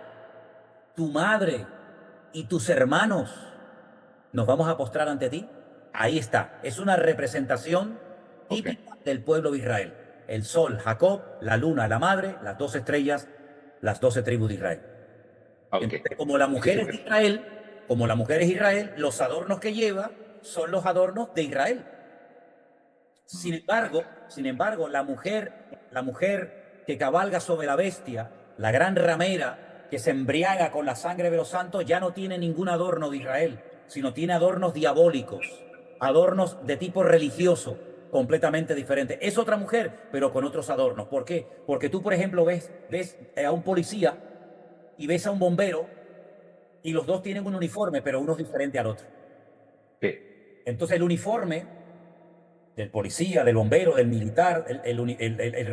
tu madre y tus hermanos nos vamos a postrar ante ti. Ahí está. Es una representación típica del pueblo de Israel. El sol, Jacob, la luna, la madre, las 12 estrellas, las 12 tribus de Israel. Entonces, como la mujer es de Israel, los adornos que lleva son los adornos de Israel. Sin embargo, la mujer que cabalga sobre la bestia, la gran ramera que se embriaga con la sangre de los santos, ya no tiene ningún adorno de Israel, sino tiene adornos diabólicos, adornos de tipo religioso, completamente diferente. Es otra mujer, pero con otros adornos. ¿Por qué? Porque tú, por ejemplo, ves a un policía y ves a un bombero y los dos tienen un uniforme, pero uno es diferente al otro. Entonces el uniforme del policía, del bombero, del militar,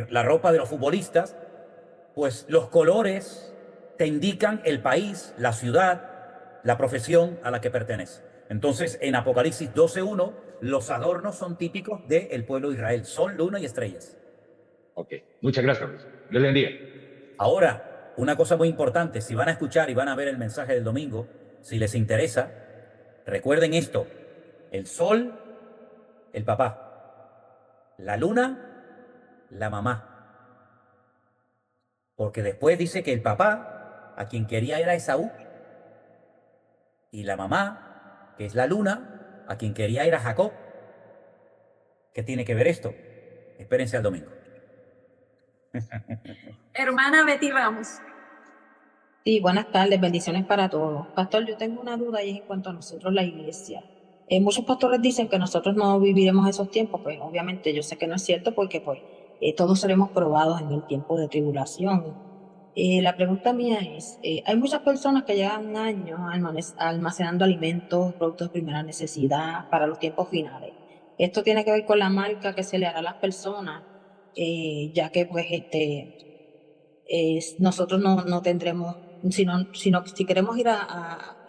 la ropa de los futbolistas, pues los colores te indican el país, la ciudad, la profesión a la que pertenece. Entonces, en Apocalipsis 12:1, los adornos son típicos del pueblo de Israel, sol, luna y estrellas. Ok, muchas gracias. Dios le bendiga. Ahora, una cosa muy importante, si van a escuchar y van a ver el mensaje del domingo, si les interesa, recuerden esto, el sol, el papá, la luna, la mamá. Porque después dice que el papá, a quien quería era Esaú, y la mamá, que es la luna, a quien quería era Jacob. ¿Qué tiene que ver esto? Espérense al domingo. Hermana Betty Ramos. Sí, buenas tardes, bendiciones para todos. Pastor, yo tengo una duda y es en cuanto a nosotros, la iglesia. Muchos pastores dicen que nosotros no viviremos esos tiempos, pues obviamente yo sé que no es cierto porque pues todos seremos probados en el tiempo de tribulación. La pregunta mía es, hay muchas personas que llevan años almacenando alimentos, productos de primera necesidad para los tiempos finales. Esto tiene que ver con la marca que se le hará a las personas, ya que pues nosotros no tendremos, si queremos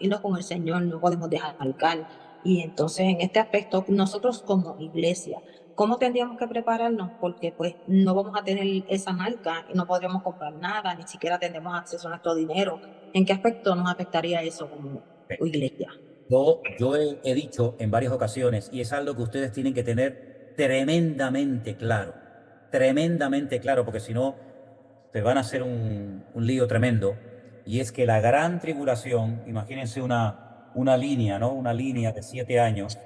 irnos con el Señor, no podemos dejar marcar. Y entonces en este aspecto, nosotros como iglesia, ¿cómo tendríamos que prepararnos? Porque pues no vamos a tener esa marca y no podríamos comprar nada, ni siquiera tendremos acceso a nuestro dinero. ¿En qué aspecto nos afectaría eso como iglesia? Yo he dicho en varias ocasiones, y es algo que ustedes tienen que tener tremendamente claro, porque si no, te van a hacer un lío tremendo, y es que la gran tribulación, imagínense una línea, ¿no? Una línea de 7 años,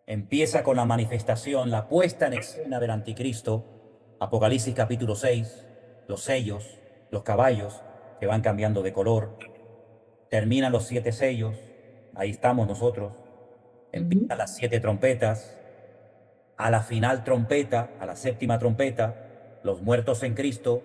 empieza con la manifestación, la puesta en escena del anticristo, Apocalipsis capítulo 6, los sellos, los caballos que van cambiando de color, terminan los 7 sellos, ahí estamos nosotros, empiezan las 7 trompetas, a la final trompeta, a la séptima trompeta, los muertos en Cristo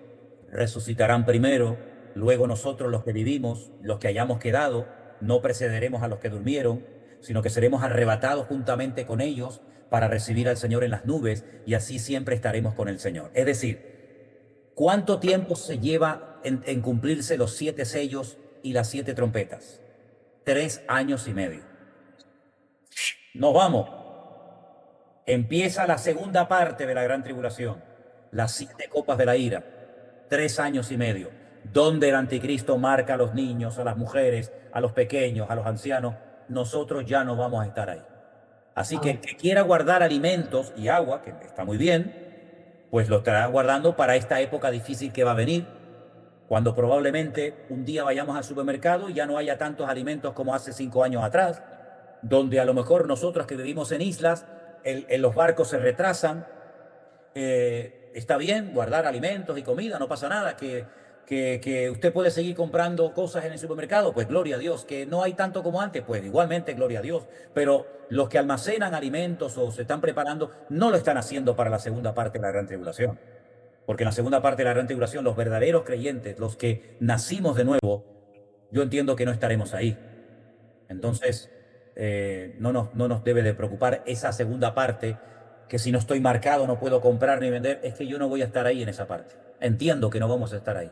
resucitarán primero, luego nosotros los que vivimos, los que hayamos quedado, no precederemos a los que durmieron, sino que seremos arrebatados juntamente con ellos para recibir al Señor en las nubes y así siempre estaremos con el Señor. Es decir, ¿cuánto tiempo se lleva en cumplirse los 7 sellos y las 7 trompetas? 3 años y medio. Nos vamos. Empieza la segunda parte de la gran tribulación, las 7 copas de la ira, 3 años y medio, donde el anticristo marca a los niños, a las mujeres, a los pequeños, a los ancianos. Nosotros ya no vamos a estar ahí. Así que el que quiera guardar alimentos y agua, que está muy bien, pues lo estará guardando para esta época difícil que va a venir, cuando probablemente un día vayamos al supermercado y ya no haya tantos alimentos como hace 5 años atrás, donde a lo mejor nosotros que vivimos en islas los barcos se retrasan. Está bien guardar alimentos y comida, no pasa nada. Que usted puede seguir comprando cosas en el supermercado, pues gloria a Dios. Que no hay tanto como antes, pues igualmente gloria a Dios. Pero los que almacenan alimentos o se están preparando, no lo están haciendo para la segunda parte de la gran tribulación. Porque en la segunda parte de la gran tribulación, los verdaderos creyentes, los que nacimos de nuevo, yo entiendo que no estaremos ahí. Entonces, no nos debe de preocupar esa segunda parte, que si no estoy marcado no puedo comprar ni vender, es que yo no voy a estar ahí en esa parte. Entiendo que no vamos a estar ahí.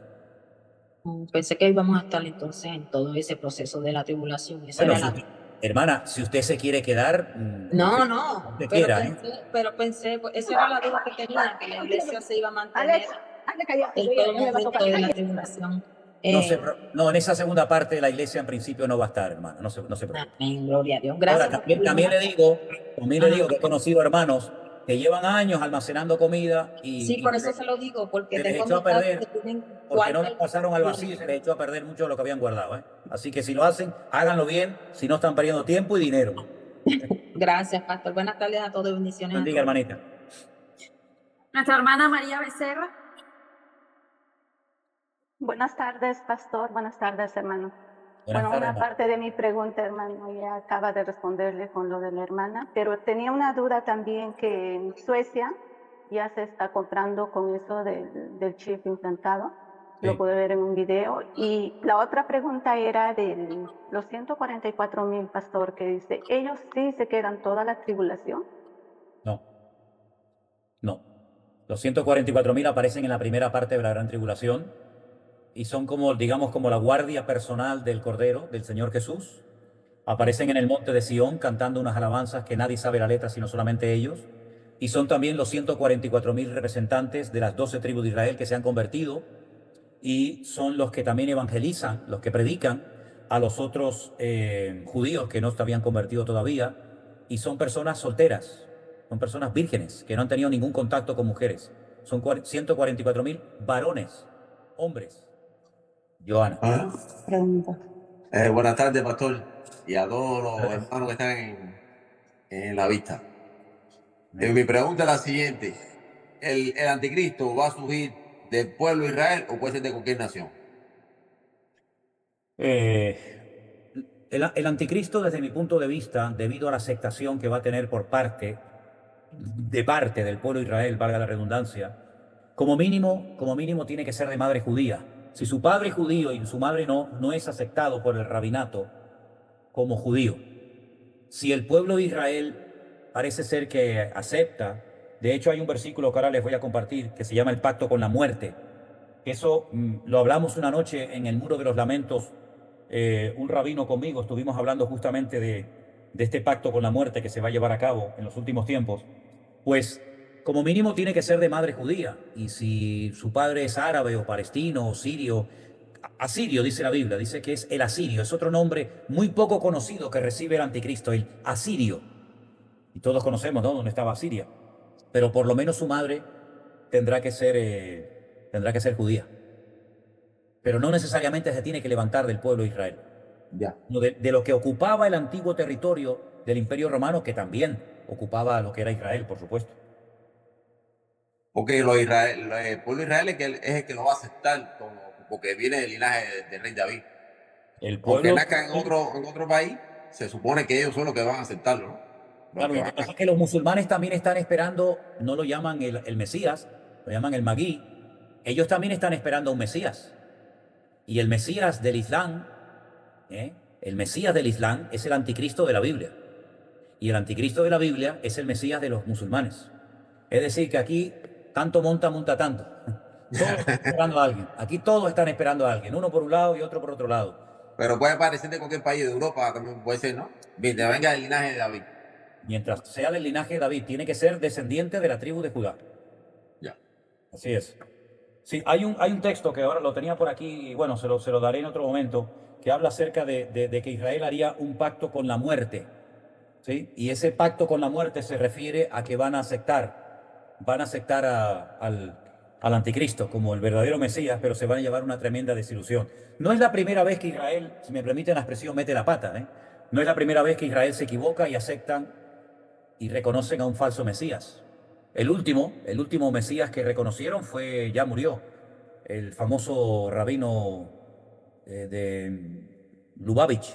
Pensé que íbamos a estar entonces en todo ese proceso de la tribulación. Esa Bueno, era la... hermana, si usted se quiere quedar, No, no, usted pero quiera, pensé, pues, esa era la duda que tenía, que la iglesia se iba a mantener Alex, hazle callarte, en voy todo a- me va a momento tocar. de la Cállate. tribulación. No, en esa segunda parte de la iglesia en principio no va a estar, hermana, no se preocupe. Amén, gloria a Dios. Gracias. Ahora, también le digo que he conocido hermanos que llevan años almacenando comida Sí, por eso se lo digo, porque se les tengo echó a amistades perder, que tienen porque no cuartos les pasaron al vacío y se les echó a perder mucho de lo que habían guardado, ¿eh? Así que si lo hacen, háganlo bien, si no están perdiendo tiempo y dinero. Gracias, pastor. Buenas tardes a todos y bendiciones. Bendiga, a todos. hermanita. Nuestra hermana María Becerra. Buenas tardes, pastor. Buenas tardes, hermano. Buenas Bueno, tardes, una hermano. parte de mi pregunta, hermano, ya acaba de responderle con lo de la hermana, pero tenía una duda también que en Suecia ya se está comprando con eso del chip implantado. Lo pude ver en un video. Y la otra pregunta era de los 144,000, pastor, que dice, ¿ellos sí se quedan toda la tribulación? No. Los 144,000 aparecen en la primera parte de la gran tribulación y son como, digamos, como la guardia personal del Cordero, del Señor Jesús. Aparecen en el monte de Sión cantando unas alabanzas que nadie sabe la letra sino solamente ellos. Y son también los 144,000 representantes de las 12 tribus de Israel que se han convertido y son los que también evangelizan, los que predican a los otros judíos que no se habían convertido todavía, y son personas solteras, son personas vírgenes que no han tenido ningún contacto con mujeres. Son 144,000 varones, hombres. Joana. Pregunta. Buenas tardes, pastor, y a todos los hermanos que están en la vista. Mi pregunta es la siguiente. ¿El anticristo va a surgir del pueblo de Israel o puede ser de cualquier nación? El anticristo, desde mi punto de vista, debido a la aceptación que va a tener por parte del pueblo de Israel, valga la redundancia, como mínimo tiene que ser de madre judía. Si su padre es judío y su madre no es aceptado por el rabinato como judío. Si el pueblo de Israel parece ser que acepta, de hecho hay un versículo que ahora les voy a compartir que se llama el pacto con la muerte. Eso lo hablamos una noche en el Muro de los Lamentos, un rabino conmigo, estuvimos hablando justamente de este pacto con la muerte que se va a llevar a cabo en los últimos tiempos. Pues como mínimo tiene que ser de madre judía, y si su padre es árabe o palestino o sirio, asirio dice la Biblia, dice que es el asirio, es otro nombre muy poco conocido que recibe el anticristo, el asirio. Y todos conocemos, ¿no?, dónde estaba Asiria, pero por lo menos su madre tendrá que ser judía. Pero no necesariamente se tiene que levantar del pueblo de Israel. Ya. De lo que ocupaba el antiguo territorio del Imperio Romano, que también ocupaba lo que era Israel, por supuesto. Porque el pueblo de Israel es el que lo va a aceptar porque viene del linaje del rey David. El Porque pueblo, nazca en otro país, se supone que ellos son los que van a aceptarlo, ¿no? claro, lo que pasa es que los musulmanes también están esperando, no lo llaman el Mesías, lo llaman el Magui. Ellos también están esperando a un Mesías. Y el Mesías del Islam, el Mesías del Islam es el anticristo de la Biblia. Y el anticristo de la Biblia es el Mesías de los musulmanes. Es decir, que aquí tanto monta tanto. Todos están esperando a alguien. Aquí todos están esperando a alguien, uno por un lado y otro por otro lado. Pero puede parecer de cualquier país de Europa, también puede ser, ¿no? Mientras venga del linaje de David. Mientras sea del linaje de David, tiene que ser descendiente de la tribu de Judá. Ya. Así es. Sí, hay un texto que ahora lo tenía por aquí, y bueno, se lo daré en otro momento, que habla acerca de que Israel haría un pacto con la muerte. ¿Sí? Y ese pacto con la muerte se refiere a que van a aceptar al anticristo como el verdadero Mesías, pero se van a llevar una tremenda desilusión. No es la primera vez que Israel, si me permiten la expresión, mete la pata, ¿eh? No es la primera vez que Israel se equivoca y aceptan y reconocen a un falso Mesías. El último Mesías que reconocieron ya murió, el famoso rabino de Lubavitch.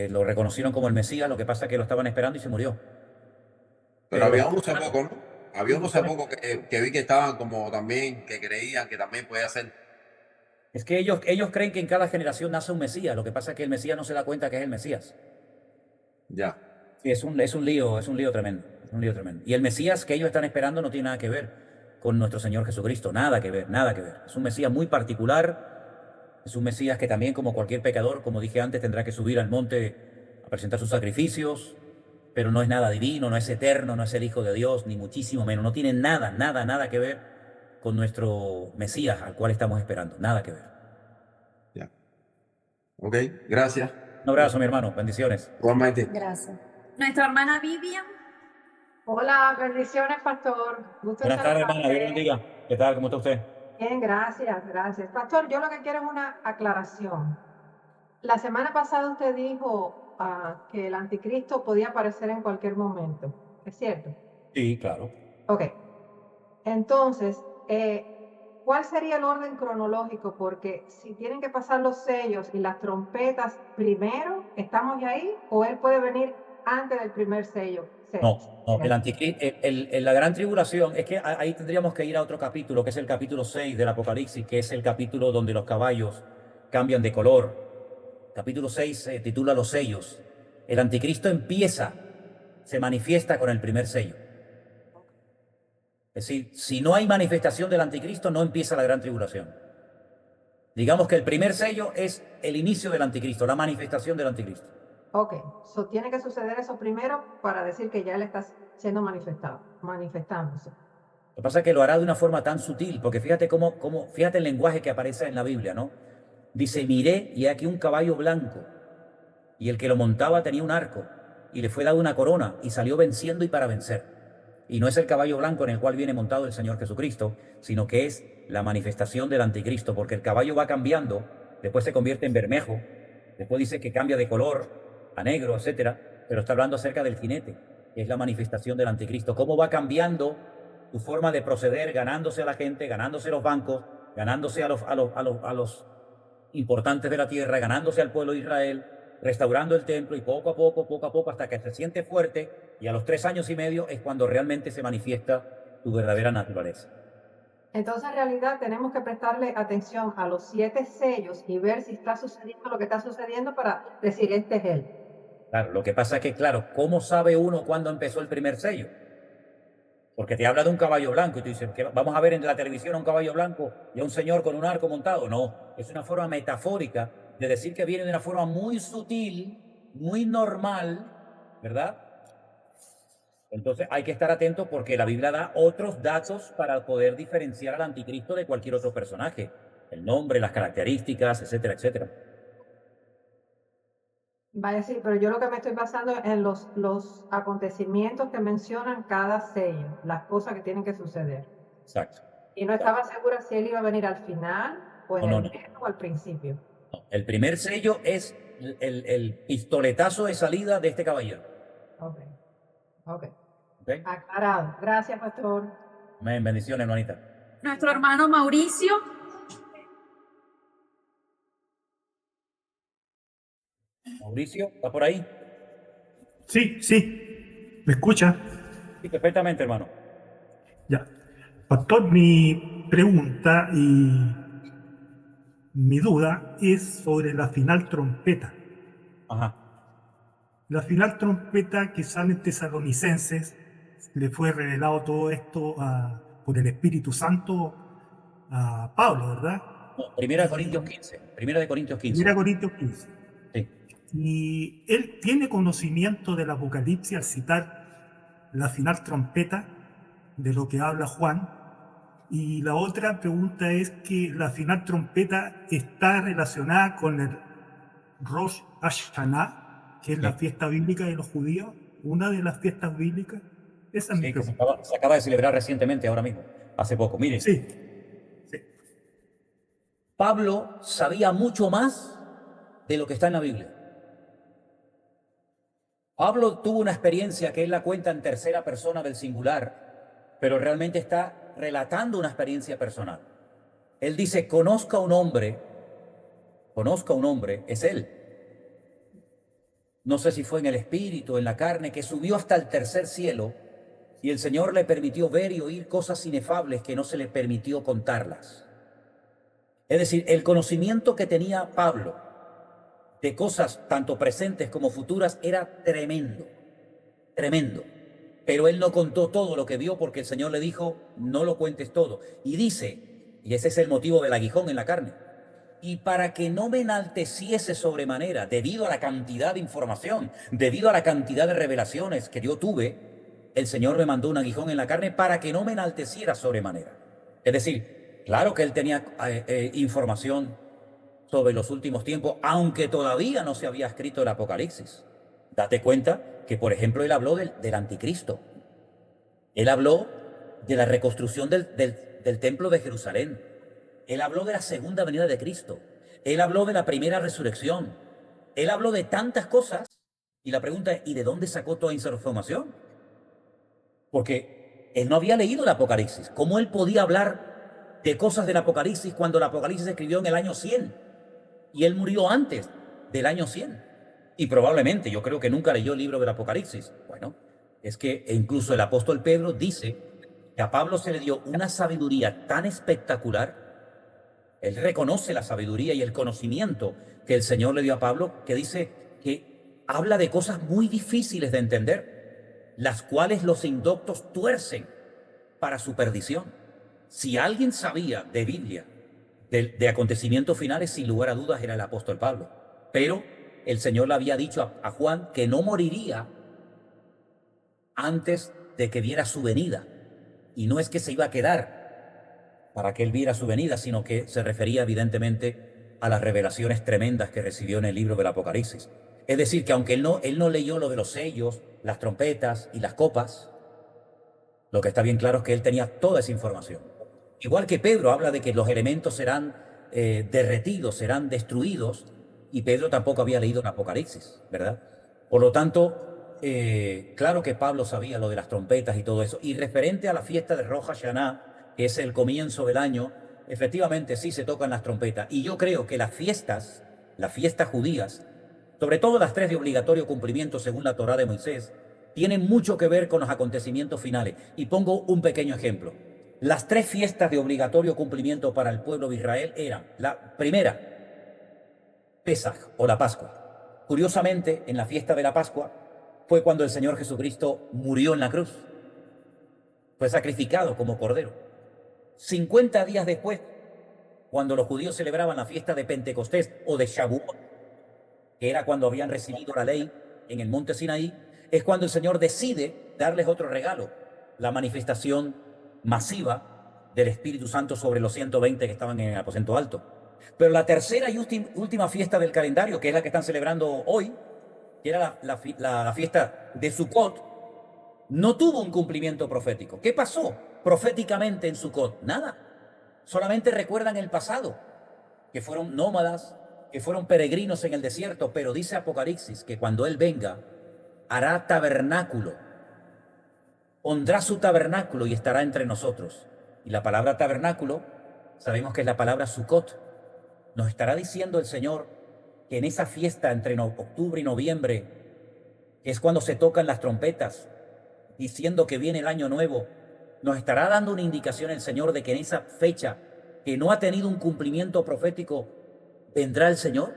Lo reconocieron como el Mesías, lo que pasa es que lo estaban esperando y se murió. Pero había unos hace poco, ¿no? Había unos hace poco que vi que estaban como también, que creían que también podía ser. Es que ellos creen que en cada generación nace un Mesías, lo que pasa es que el Mesías no se da cuenta que es el Mesías. Ya. Sí, es un lío tremendo, es un lío tremendo. Y el Mesías que ellos están esperando no tiene nada que ver con nuestro Señor Jesucristo, nada que ver, nada que ver. Es un Mesías muy particular, es un Mesías que también, como cualquier pecador, como dije antes, tendrá que subir al monte a presentar sus sacrificios, pero no es nada divino, no es eterno, no es el Hijo de Dios, ni muchísimo menos. No tiene nada que ver con nuestro Mesías al cual estamos esperando, nada que ver. Ya. Ok, gracias. Un abrazo, mi hermano, bendiciones. Igualmente. Gracias. Nuestra hermana Vivian. Hola, bendiciones, pastor. Gusto en Buenas tardes, hermana, Dios le saludarte. bendiga. ¿Qué tal? ¿Cómo está usted? Bien, gracias, gracias. Pastor, yo lo que quiero es una aclaración. La semana pasada usted dijo que el anticristo podía aparecer en cualquier momento. ¿Es cierto? Sí, claro. Ok. Entonces, ¿cuál sería el orden cronológico? Porque si tienen que pasar los sellos y las trompetas primero, ¿estamos ya ahí? ¿O él puede venir antes del primer sello? No, el anticristo, la gran tribulación, es que ahí tendríamos que ir a otro capítulo, que es el capítulo 6 del Apocalipsis, que es el capítulo donde los caballos cambian de color. Capítulo 6 se titula Los sellos. El anticristo se manifiesta con el primer sello. Es decir, si no hay manifestación del anticristo, no empieza la gran tribulación. Digamos que el primer sello es el inicio del anticristo, la manifestación del anticristo. Ok, tiene que suceder eso primero para decir que ya él está siendo manifestándose. Lo que pasa es que lo hará de una forma tan sutil, porque fíjate fíjate el lenguaje que aparece en la Biblia, ¿no? Dice, miré y aquí un caballo blanco, y el que lo montaba tenía un arco, y le fue dado una corona, y salió venciendo y para vencer. Y no es el caballo blanco en el cual viene montado el Señor Jesucristo, sino que es la manifestación del anticristo, porque el caballo va cambiando, después se convierte en bermejo, después dice que cambia de color a negro, etcétera, pero está hablando acerca del jinete, que es la manifestación del anticristo. Cómo va cambiando su forma de proceder, ganándose a la gente, ganándose los bancos, ganándose a los importantes de la tierra, ganándose al pueblo de Israel, restaurando el templo y poco a poco, hasta que se siente fuerte, y a los 3 años y medio es cuando realmente se manifiesta su verdadera naturaleza. Entonces, en realidad, tenemos que prestarle atención a los 7 sellos y ver si está sucediendo lo que está sucediendo para decir, este es él. Claro, lo que pasa es que, claro, ¿cómo sabe uno cuándo empezó el primer sello? Porque te habla de un caballo blanco y tú dices, ¿qué vamos a ver en la televisión a un caballo blanco y a un señor con un arco montado? No, es una forma metafórica de decir que viene de una forma muy sutil, muy normal, ¿verdad? Entonces hay que estar atento porque la Biblia da otros datos para poder diferenciar al anticristo de cualquier otro personaje. El nombre, las características, etcétera, etcétera. Vaya, sí, pero yo lo que me estoy basando en los acontecimientos que mencionan cada sello, las cosas que tienen que suceder. Exacto. Y no estaba segura si él iba a venir al final, o en No, el no. medio, o al principio. No. El primer sello es el pistoletazo de salida de este caballero. Ok. ¿Okay? Aclarado. Gracias, pastor. Amén. Bendiciones, hermanita. Nuestro hermano Mauricio. Mauricio, ¿está por ahí? Sí. ¿Me escucha? Sí, perfectamente, hermano. Ya. Pastor, mi pregunta y mi duda es sobre la final trompeta. Ajá. La final trompeta que sale en Tesalonicenses, le fue revelado todo esto por el Espíritu Santo a Pablo, ¿verdad? No, Primera de Corintios 15. Primera de Corintios 15. Primera Corintios 15. Sí. Y él tiene conocimiento del Apocalipsis al citar la final trompeta de lo que habla Juan. Y la otra pregunta es que la final trompeta está relacionada con el Rosh Hashanah, que es la fiesta bíblica de los judíos, una de las fiestas bíblicas. Esa es mi pregunta. Se acaba de celebrar recientemente, ahora mismo, hace poco. Miren. Sí. Pablo sabía mucho más de lo que está en la Biblia. Pablo tuvo una experiencia que él la cuenta en tercera persona del singular, pero realmente está relatando una experiencia personal. Él dice, conozca a un hombre, es él. No sé si fue en el espíritu, en la carne, que subió hasta el tercer cielo y el Señor le permitió ver y oír cosas inefables que no se le permitió contarlas. Es decir, el conocimiento que tenía Pablo de cosas tanto presentes como futuras era tremendo, tremendo. Pero él no contó todo lo que vio porque el Señor le dijo, no lo cuentes todo. Y dice, y ese es el motivo del aguijón en la carne, y para que no me enalteciese sobremanera, debido a la cantidad de información, debido a la cantidad de revelaciones que yo tuve, el Señor me mandó un aguijón en la carne para que no me enalteciera sobremanera. Es decir, claro que él tenía información sobre los últimos tiempos, aunque todavía no se había escrito el Apocalipsis. Date cuenta que, por ejemplo, él habló del anticristo. Él habló de la reconstrucción del templo de Jerusalén. Él habló de la segunda venida de Cristo. Él habló de la primera resurrección. Él habló de tantas cosas. Y la pregunta es, ¿y de dónde sacó toda esa información? Porque él no había leído el Apocalipsis. ¿Cómo él podía hablar de cosas del Apocalipsis cuando el Apocalipsis se escribió en el año 100? Y él murió antes del año 100. Y probablemente, yo creo que nunca leyó el libro del Apocalipsis. Bueno, es que incluso el apóstol Pedro dice que a Pablo se le dio una sabiduría tan espectacular. Él reconoce la sabiduría y el conocimiento que el Señor le dio a Pablo, que dice que habla de cosas muy difíciles de entender, las cuales los indoctos tuercen para su perdición. Si alguien sabía de Biblia, de acontecimientos finales, sin lugar a dudas era el apóstol Pablo. Pero el Señor le había dicho a Juan que no moriría antes de que viera su venida. Y no es que se iba a quedar para que él viera su venida, sino que se refería evidentemente a las revelaciones tremendas que recibió en el libro del Apocalipsis. Es decir, que aunque él no leyó lo de los sellos, las trompetas y las copas, lo que está bien claro es que él tenía toda esa información. Igual que Pedro habla de que los elementos serán derretidos, serán destruidos, y Pedro tampoco había leído el Apocalipsis, ¿verdad? Por lo tanto, claro que Pablo sabía lo de las trompetas y todo eso. Y referente a la fiesta de Rosh Hashanah, que es el comienzo del año, efectivamente sí se tocan las trompetas. Y yo creo que las fiestas judías, sobre todo las 3 de obligatorio cumplimiento según la Torá de Moisés, tienen mucho que ver con los acontecimientos finales. Y pongo un pequeño ejemplo. Las 3 fiestas de obligatorio cumplimiento para el pueblo de Israel eran, la primera, Pesaj o la Pascua. Curiosamente, en la fiesta de la Pascua fue cuando el Señor Jesucristo murió en la cruz. Fue sacrificado como cordero. 50 días después, cuando los judíos celebraban la fiesta de Pentecostés o de Shavuot, que era cuando habían recibido la ley en el monte Sinaí, es cuando el Señor decide darles otro regalo, la manifestación masiva del Espíritu Santo sobre los 120 que estaban en el aposento alto. Pero la tercera y última fiesta del calendario, que es la que están celebrando hoy, que era la fiesta de Sukkot, no tuvo un cumplimiento profético. ¿Qué pasó proféticamente en Sukkot? Nada. Solamente recuerdan el pasado, que fueron nómadas, que fueron peregrinos en el desierto, pero dice Apocalipsis que cuando Él venga, hará tabernáculo, pondrá su tabernáculo y estará entre nosotros. Y la palabra tabernáculo, sabemos que es la palabra Sukkot. Nos estará diciendo el Señor que en esa fiesta entre octubre y noviembre, que es cuando se tocan las trompetas, diciendo que viene el año nuevo, nos estará dando una indicación el Señor de que en esa fecha, que no ha tenido un cumplimiento profético, ¿vendrá el Señor?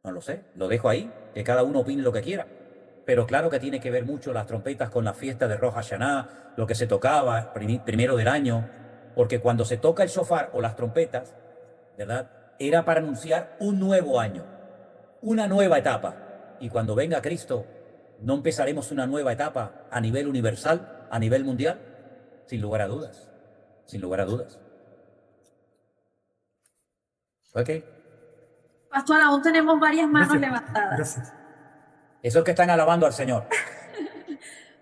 No lo sé, lo dejo ahí, que cada uno opine lo que quiera. Pero claro que tiene que ver mucho las trompetas con la fiesta de Rosh Hashanah, lo que se tocaba primero del año, porque cuando se toca el shofar o las trompetas, ¿verdad?, era para anunciar un nuevo año, una nueva etapa. Y cuando venga Cristo, ¿no empezaremos una nueva etapa a nivel universal, a nivel mundial? Sin lugar a dudas, sin lugar a dudas. ¿Ok? Pastor, aún tenemos varias manos Gracias. levantadas. Gracias. Eso es que están alabando al Señor.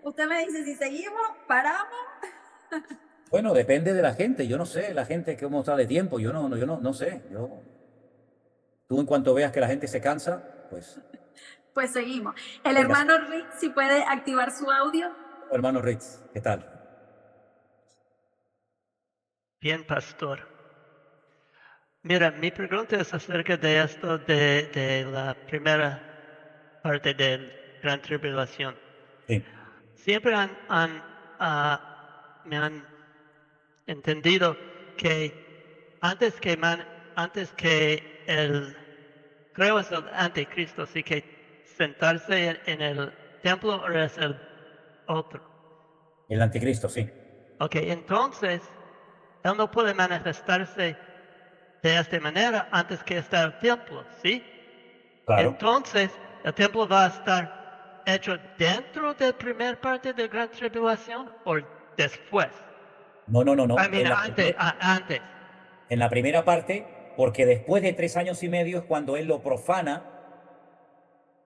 Usted me dice, si seguimos, paramos. Bueno, depende de la gente. Yo no sé la gente cómo está de tiempo. Yo no sé. Tú en cuanto veas que la gente se cansa, pues Pues seguimos. El Venga. hermano Rick, si puede activar su audio. Hermano Ritz, ¿qué tal? Bien, pastor. Mira, mi pregunta es acerca de esto de la primera parte de Gran Tribulación. Sí. Siempre me han entendido que antes que creo es el anticristo, sí que sentarse en el templo o es el otro. El anticristo, sí. Ok, entonces, él no puede manifestarse de esta manera antes que está el templo, ¿sí? Claro. Entonces, el templo va a estar hecho dentro de la primera parte de Gran Tribulación o después. No. Antes. En la primera parte, porque después de 3 años y medio es cuando él lo profana,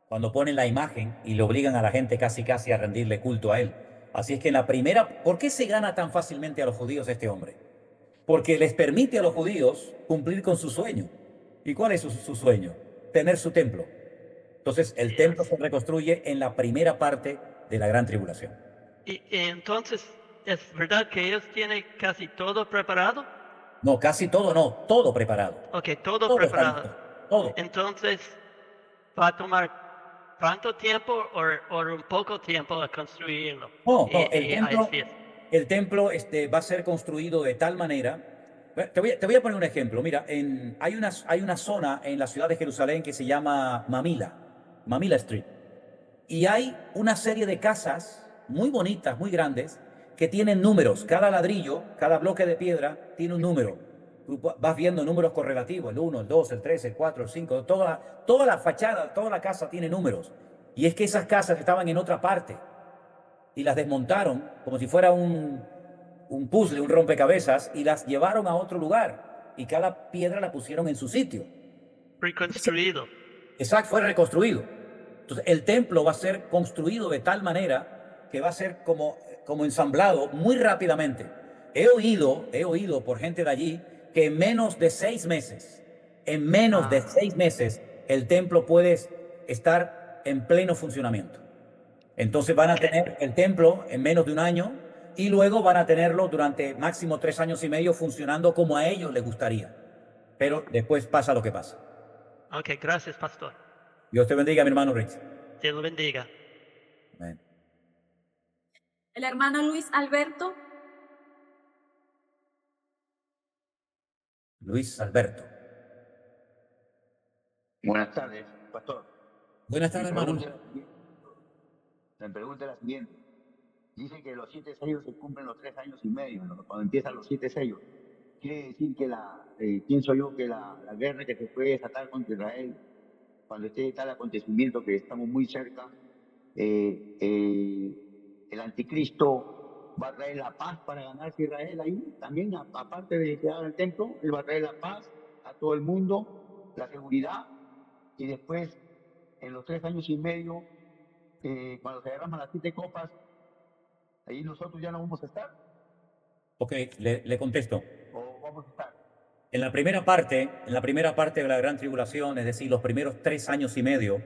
cuando ponen la imagen y le obligan a la gente casi a rendirle culto a él. Así es que en la primera, ¿por qué se gana tan fácilmente a los judíos este hombre? Porque les permite a los judíos cumplir con su sueño. ¿Y cuál es su sueño? Tener su templo. Entonces, el templo se reconstruye en la primera parte de la Gran Tribulación. Y entonces, ¿es verdad que ellos tienen casi todo preparado? No, casi todo no, todo preparado. Ok, todo preparado. Está listo, todo. Entonces, ¿va a tomar cuánto tiempo o un poco tiempo a construirlo? No, el templo va a ser construido de tal manera. Te voy a poner un ejemplo. Mira, hay una zona en la ciudad de Jerusalén que se llama Mamila Street. Y hay una serie de casas muy bonitas, muy grandes, que tienen números. Cada ladrillo, cada bloque de piedra tiene un número. Tú vas viendo números correlativos, el 1, el 2, el 3, el 4, el 5, toda la fachada, toda la casa tiene números. Y es que esas casas estaban en otra parte y las desmontaron como si fuera un puzzle, un rompecabezas, y las llevaron a otro lugar y cada piedra la pusieron en su sitio. Reconstruido. Exacto, fue reconstruido. Entonces el templo va a ser construido de tal manera que va a ser como ensamblado muy rápidamente. He oído por gente de allí que en menos de 6 meses, el templo puede estar en pleno funcionamiento. Entonces van a tener el templo en menos de 1 año y luego van a tenerlo durante máximo 3 años y medio funcionando como a ellos les gustaría. Pero después pasa lo que pasa. Ok, gracias, pastor. Dios te bendiga, mi hermano Rich. Dios lo bendiga. Amén. El hermano Luis Alberto. Luis Alberto. Buenas tardes, pastor. Buenas tardes, hermano. La pregunta es la siguiente. Dice que los 7 sellos se cumplen los 3 años y medio, ¿no? Cuando empiezan los 7 sellos. Quiere decir que pienso yo que la guerra que se puede desatar contra Israel, cuando esté tal acontecimiento que estamos muy cerca, el anticristo va a traer la paz para ganarse Israel ahí. También, aparte de que haga el templo, él va a traer la paz a todo el mundo, la seguridad, y después, en los 3 años y medio, cuando se derraman las 7 copas, ahí nosotros ya no vamos a estar. Ok, le contesto. ¿O vamos a estar? En la primera parte de la Gran Tribulación, es decir, los primeros 3 años y medio,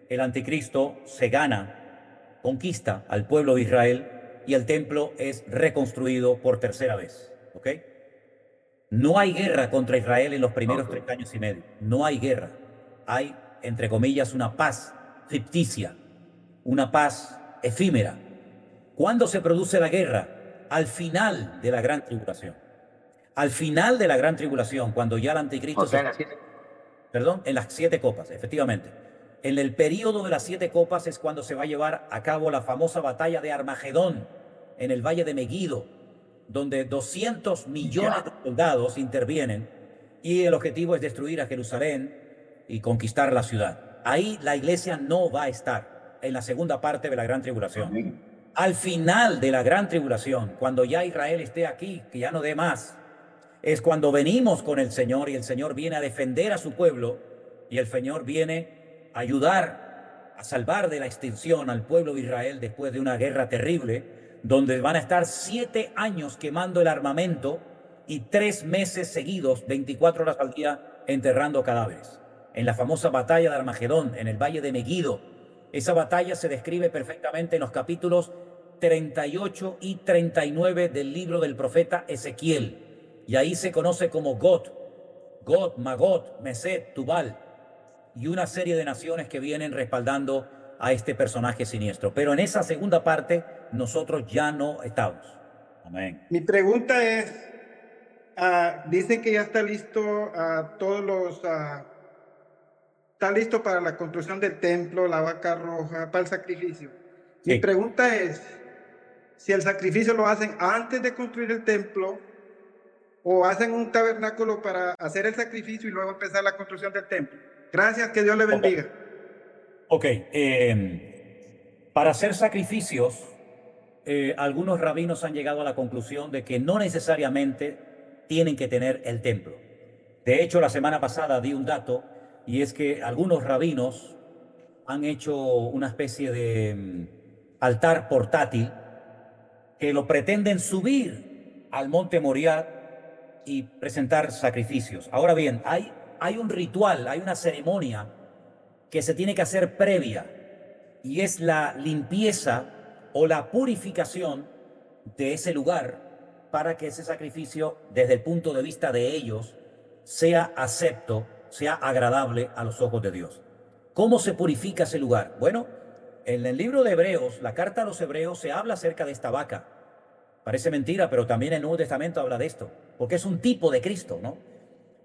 el anticristo se gana, conquista al pueblo de Israel y el templo es reconstruido por tercera vez. ¿Ok? No hay guerra contra Israel en los primeros 3 años y medio. No hay guerra. Hay, entre comillas, una paz ficticia, una paz efímera. ¿Cuándo se produce la guerra? Al final de la Gran Tribulación. Al final de la Gran Tribulación, cuando ya el anticristo... O sea, en las 7... Perdón, en las 7 copas, efectivamente. En el periodo de las 7 copas es cuando se va a llevar a cabo la famosa batalla de Armagedón, en el valle de Meguido, donde 200 millones de soldados intervienen y el objetivo es destruir a Jerusalén y conquistar la ciudad. Ahí la iglesia no va a estar en la segunda parte de la Gran Tribulación. Al final de la Gran Tribulación, cuando ya Israel esté aquí, que ya no dé más, es cuando venimos con el Señor y el Señor viene a defender a su pueblo y el Señor viene a ayudar a salvar de la extinción al pueblo de Israel después de una guerra terrible, donde van a estar 7 años quemando el armamento y 3 meses seguidos, 24 horas al día, enterrando cadáveres. En la famosa batalla de Armagedón, en el valle de Meguido, Esa batalla se describe perfectamente en los capítulos 38 y 39 del libro del profeta Ezequiel. Y ahí se conoce como Gog, Magog, Meset, Tubal y una serie de naciones que vienen respaldando a este personaje siniestro. Pero en esa segunda parte nosotros ya no estamos. Amén. Mi pregunta es, dicen que ya está listo está listo para la construcción del templo, la vaca roja, para el sacrificio. Sí. Mi pregunta es, si el sacrificio lo hacen antes de construir el templo o hacen un tabernáculo para hacer el sacrificio y luego empezar la construcción del templo. Gracias, que Dios le bendiga. Ok, para hacer sacrificios, algunos rabinos han llegado a la conclusión de que no necesariamente tienen que tener el templo. De hecho, la semana pasada di un dato, y es que algunos rabinos han hecho una especie de altar portátil que lo pretenden subir al monte Moriah y presentar sacrificios. Ahora bien, hay un ritual, hay una ceremonia que se tiene que hacer previa, y es la limpieza o la purificación de ese lugar para que ese sacrificio, desde el punto de vista de ellos, sea acepto, sea agradable a los ojos de Dios. ¿Cómo se purifica ese lugar? Bueno, en el libro de Hebreos, la carta a los Hebreos, se habla acerca de esta vaca. Parece mentira, pero también el Nuevo Testamento habla de esto, porque es un tipo de Cristo, ¿no?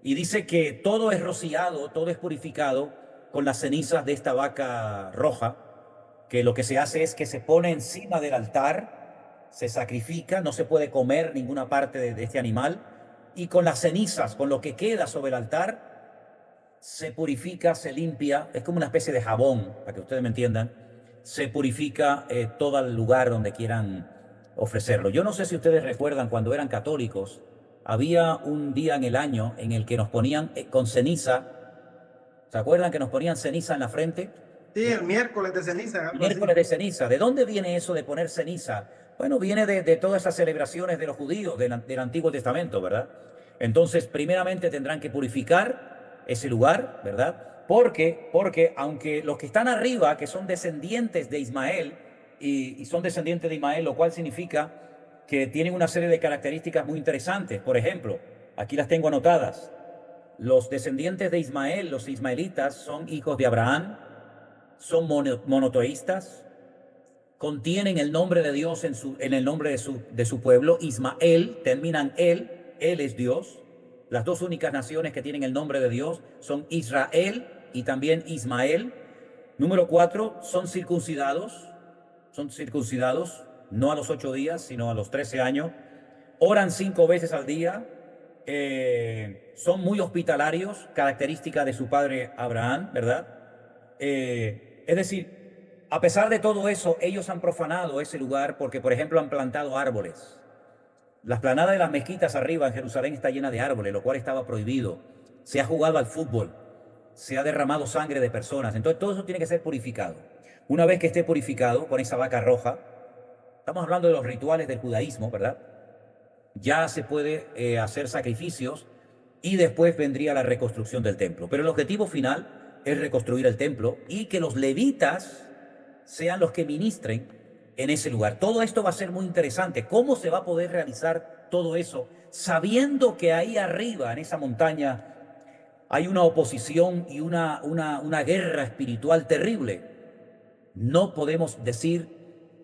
Y dice que todo es rociado, todo es purificado con las cenizas de esta vaca roja, que lo que se hace es que se pone encima del altar, se sacrifica, no se puede comer ninguna parte de este animal, y con las cenizas, con lo que queda sobre el altar, se purifica, se limpia, es como una especie de jabón, para que ustedes me entiendan, se purifica todo el lugar donde quieran ofrecerlo. Yo no sé si ustedes recuerdan cuando eran católicos, había un día en el año en el que nos ponían con ceniza. ¿Se acuerdan que nos ponían ceniza en la frente? Sí, el miércoles de ceniza. Algo Miércoles así. de ceniza. ¿De dónde viene eso de poner ceniza? Bueno, viene de todas esas celebraciones de los judíos del Antiguo Testamento, ¿verdad? Entonces, primeramente tendrán que purificar ese lugar, ¿verdad? Porque aunque los que están arriba, que son descendientes de Ismael, y son descendientes de Ismael, lo cual significa que tienen una serie de características muy interesantes. Por ejemplo, aquí las tengo anotadas. Los descendientes de Ismael, los ismaelitas, son hijos de Abraham, son monoteístas, contienen el nombre de Dios en el nombre de su pueblo. Ismael, terminan él es Dios. Las dos únicas naciones que tienen el nombre de Dios son Israel y también Ismael. Número 4, son circuncidados, no a los 8 días, sino a los 13 años. Oran 5 veces al día. Son muy hospitalarios, característica de su padre Abraham, ¿verdad? Es decir, a pesar de todo eso, ellos han profanado ese lugar porque, por ejemplo, han plantado árboles. La explanada de las mezquitas arriba en Jerusalén está llena de árboles, lo cual estaba prohibido. Se ha jugado al fútbol, se ha derramado sangre de personas. Entonces, todo eso tiene que ser purificado. Una vez que esté purificado con esa vaca roja, estamos hablando de los rituales del judaísmo, ¿verdad? Ya se puede hacer sacrificios y después vendría la reconstrucción del templo. Pero el objetivo final es reconstruir el templo y que los levitas sean los que ministren en ese lugar. Todo esto va a ser muy interesante. ¿Cómo se va a poder realizar todo eso sabiendo que ahí arriba, en esa montaña, hay una oposición y una guerra espiritual terrible? No podemos decir,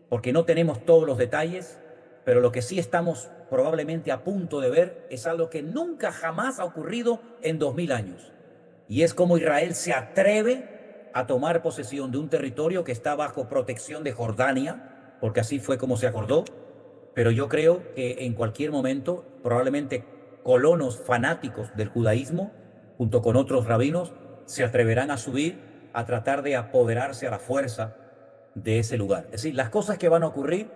porque no tenemos todos los detalles, pero lo que sí estamos probablemente a punto de ver es algo que nunca jamás ha ocurrido en 2000 años. Y es como Israel se atreve a tomar posesión de un territorio que está bajo protección de Jordania, porque así fue como se acordó. Pero yo creo que en cualquier momento, probablemente colonos fanáticos del judaísmo, junto con otros rabinos, se atreverán a subir a tratar de apoderarse a la fuerza de ese lugar. Es decir, las cosas que van a ocurrir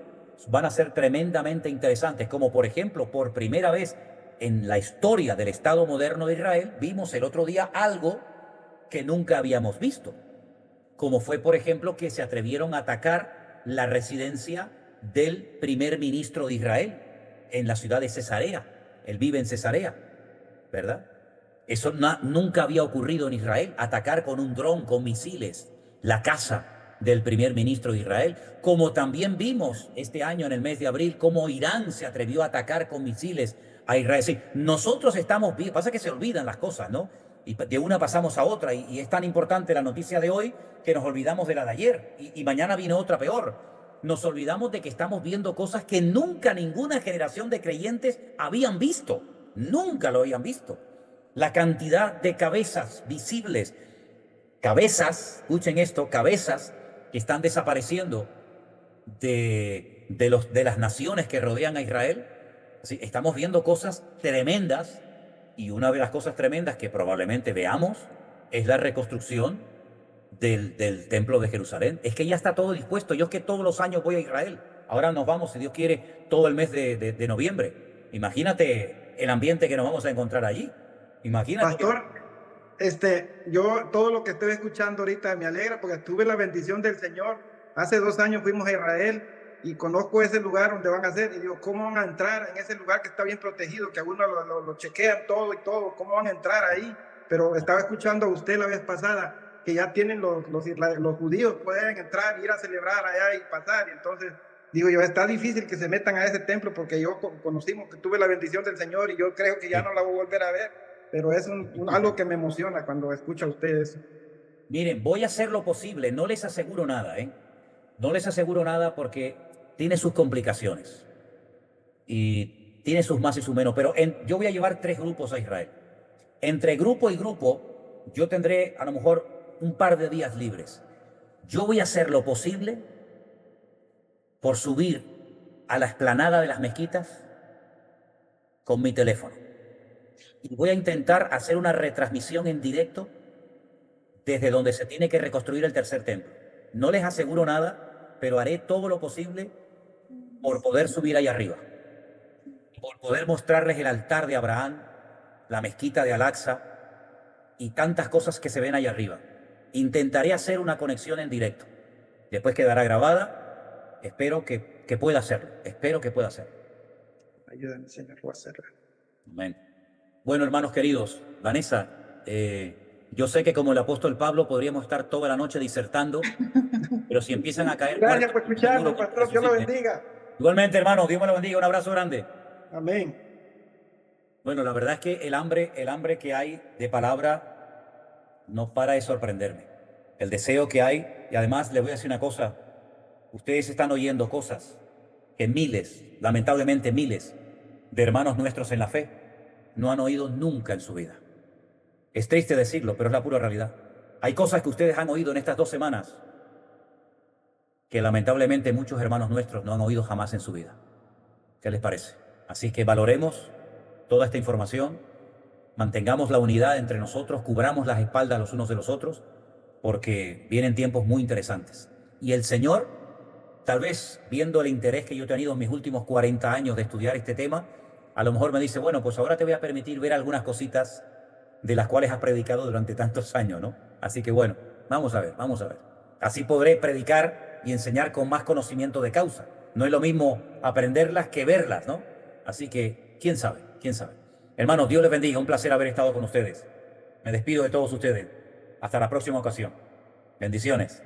van a ser tremendamente interesantes, como por ejemplo, por primera vez en la historia del Estado moderno de Israel, vimos el otro día algo que nunca habíamos visto, como fue, por ejemplo, que se atrevieron a atacar la residencia del primer ministro de Israel en la ciudad de Cesarea. Él vive en Cesarea, ¿verdad? Eso nunca había ocurrido en Israel, atacar con un dron, con misiles, la casa del primer ministro de Israel, como también vimos este año en el mes de abril cómo Irán se atrevió a atacar con misiles a Israel. Sí, nosotros estamos bien, pasa que se olvidan las cosas, ¿no? Y de una pasamos a otra, y es tan importante la noticia de hoy que nos olvidamos de la de ayer, y mañana viene otra peor. Nos olvidamos de que estamos viendo cosas que nunca ninguna generación de creyentes habían visto, nunca lo habían visto. La cantidad de cabezas visibles, cabezas, escuchen esto, cabezas que están desapareciendo de las naciones que rodean a Israel. Así, estamos viendo cosas tremendas, y una de las cosas tremendas que probablemente veamos es la reconstrucción del templo de Jerusalén. Es que ya está todo dispuesto. Yo es que todos los años voy a Israel. Ahora nos vamos, si Dios quiere, todo el mes de noviembre. Imagínate el ambiente que nos vamos a encontrar allí. Imagínate. Pastor, yo todo lo que estoy escuchando ahorita me alegra porque tuve la bendición del Señor. Hace 2 años fuimos a Israel y conozco ese lugar donde van a hacer, y digo, ¿cómo van a entrar en ese lugar que está bien protegido, que a uno lo chequean todo y todo? ¿Cómo van a entrar ahí? Pero estaba escuchando a usted la vez pasada que ya tienen los judíos, pueden entrar, ir a celebrar allá y pasar, y entonces digo yo, está difícil que se metan a ese templo porque yo conocimos que tuve la bendición del Señor y yo creo que ya no la voy a volver a ver, pero es algo que me emociona cuando escucho a ustedes. Miren, voy a hacer lo posible, no les aseguro nada, ¿eh? No les aseguro nada porque tiene sus complicaciones y tiene sus más y sus menos, pero yo voy a llevar 3 grupos a Israel. Entre grupo y grupo yo tendré a lo mejor un par de días libres. Yo voy a hacer lo posible por subir a la explanada de las mezquitas con mi teléfono. Y voy a intentar hacer una retransmisión en directo desde donde se tiene que reconstruir el tercer templo. No les aseguro nada, pero haré todo lo posible por poder subir ahí arriba, por poder mostrarles el altar de Abraham, la mezquita de Al-Aqsa y tantas cosas que se ven ahí arriba. Intentaré hacer una conexión en directo. Después quedará grabada. Espero que pueda hacerlo. Espero que pueda hacerlo. Ayúdame, Señor, voy a hacerlo. Amén. Bueno, hermanos queridos, Vanessa, yo sé que como el apóstol Pablo podríamos estar toda la noche disertando, pero si empiezan a caer... Gracias por escucharnos, pastor. Dios lo bendiga. Igualmente, hermano, Dios me lo bendiga. Un abrazo grande. Amén. Bueno, la verdad es que el hambre que hay de palabra no para de sorprenderme. El deseo que hay, y además les voy a decir una cosa, ustedes están oyendo cosas que miles, lamentablemente miles, de hermanos nuestros en la fe no han oído nunca en su vida. Es triste decirlo, pero es la pura realidad. Hay cosas que ustedes han oído en estas 2 semanas que lamentablemente muchos hermanos nuestros no han oído jamás en su vida. ¿Qué les parece? Así que valoremos toda esta información, mantengamos la unidad entre nosotros, cubramos las espaldas los unos de los otros, porque vienen tiempos muy interesantes. Y el Señor, tal vez viendo el interés que yo he tenido en mis últimos 40 años de estudiar este tema, a lo mejor me dice, bueno, pues ahora te voy a permitir ver algunas cositas de las cuales has predicado durante tantos años, ¿no? Así que bueno, vamos a ver, vamos a ver. Así podré predicar y enseñar con más conocimiento de causa. No es lo mismo aprenderlas que verlas, ¿no? Así que, quién sabe, quién sabe. Hermanos, Dios les bendiga, un placer haber estado con ustedes. Me despido de todos ustedes. Hasta la próxima ocasión. Bendiciones.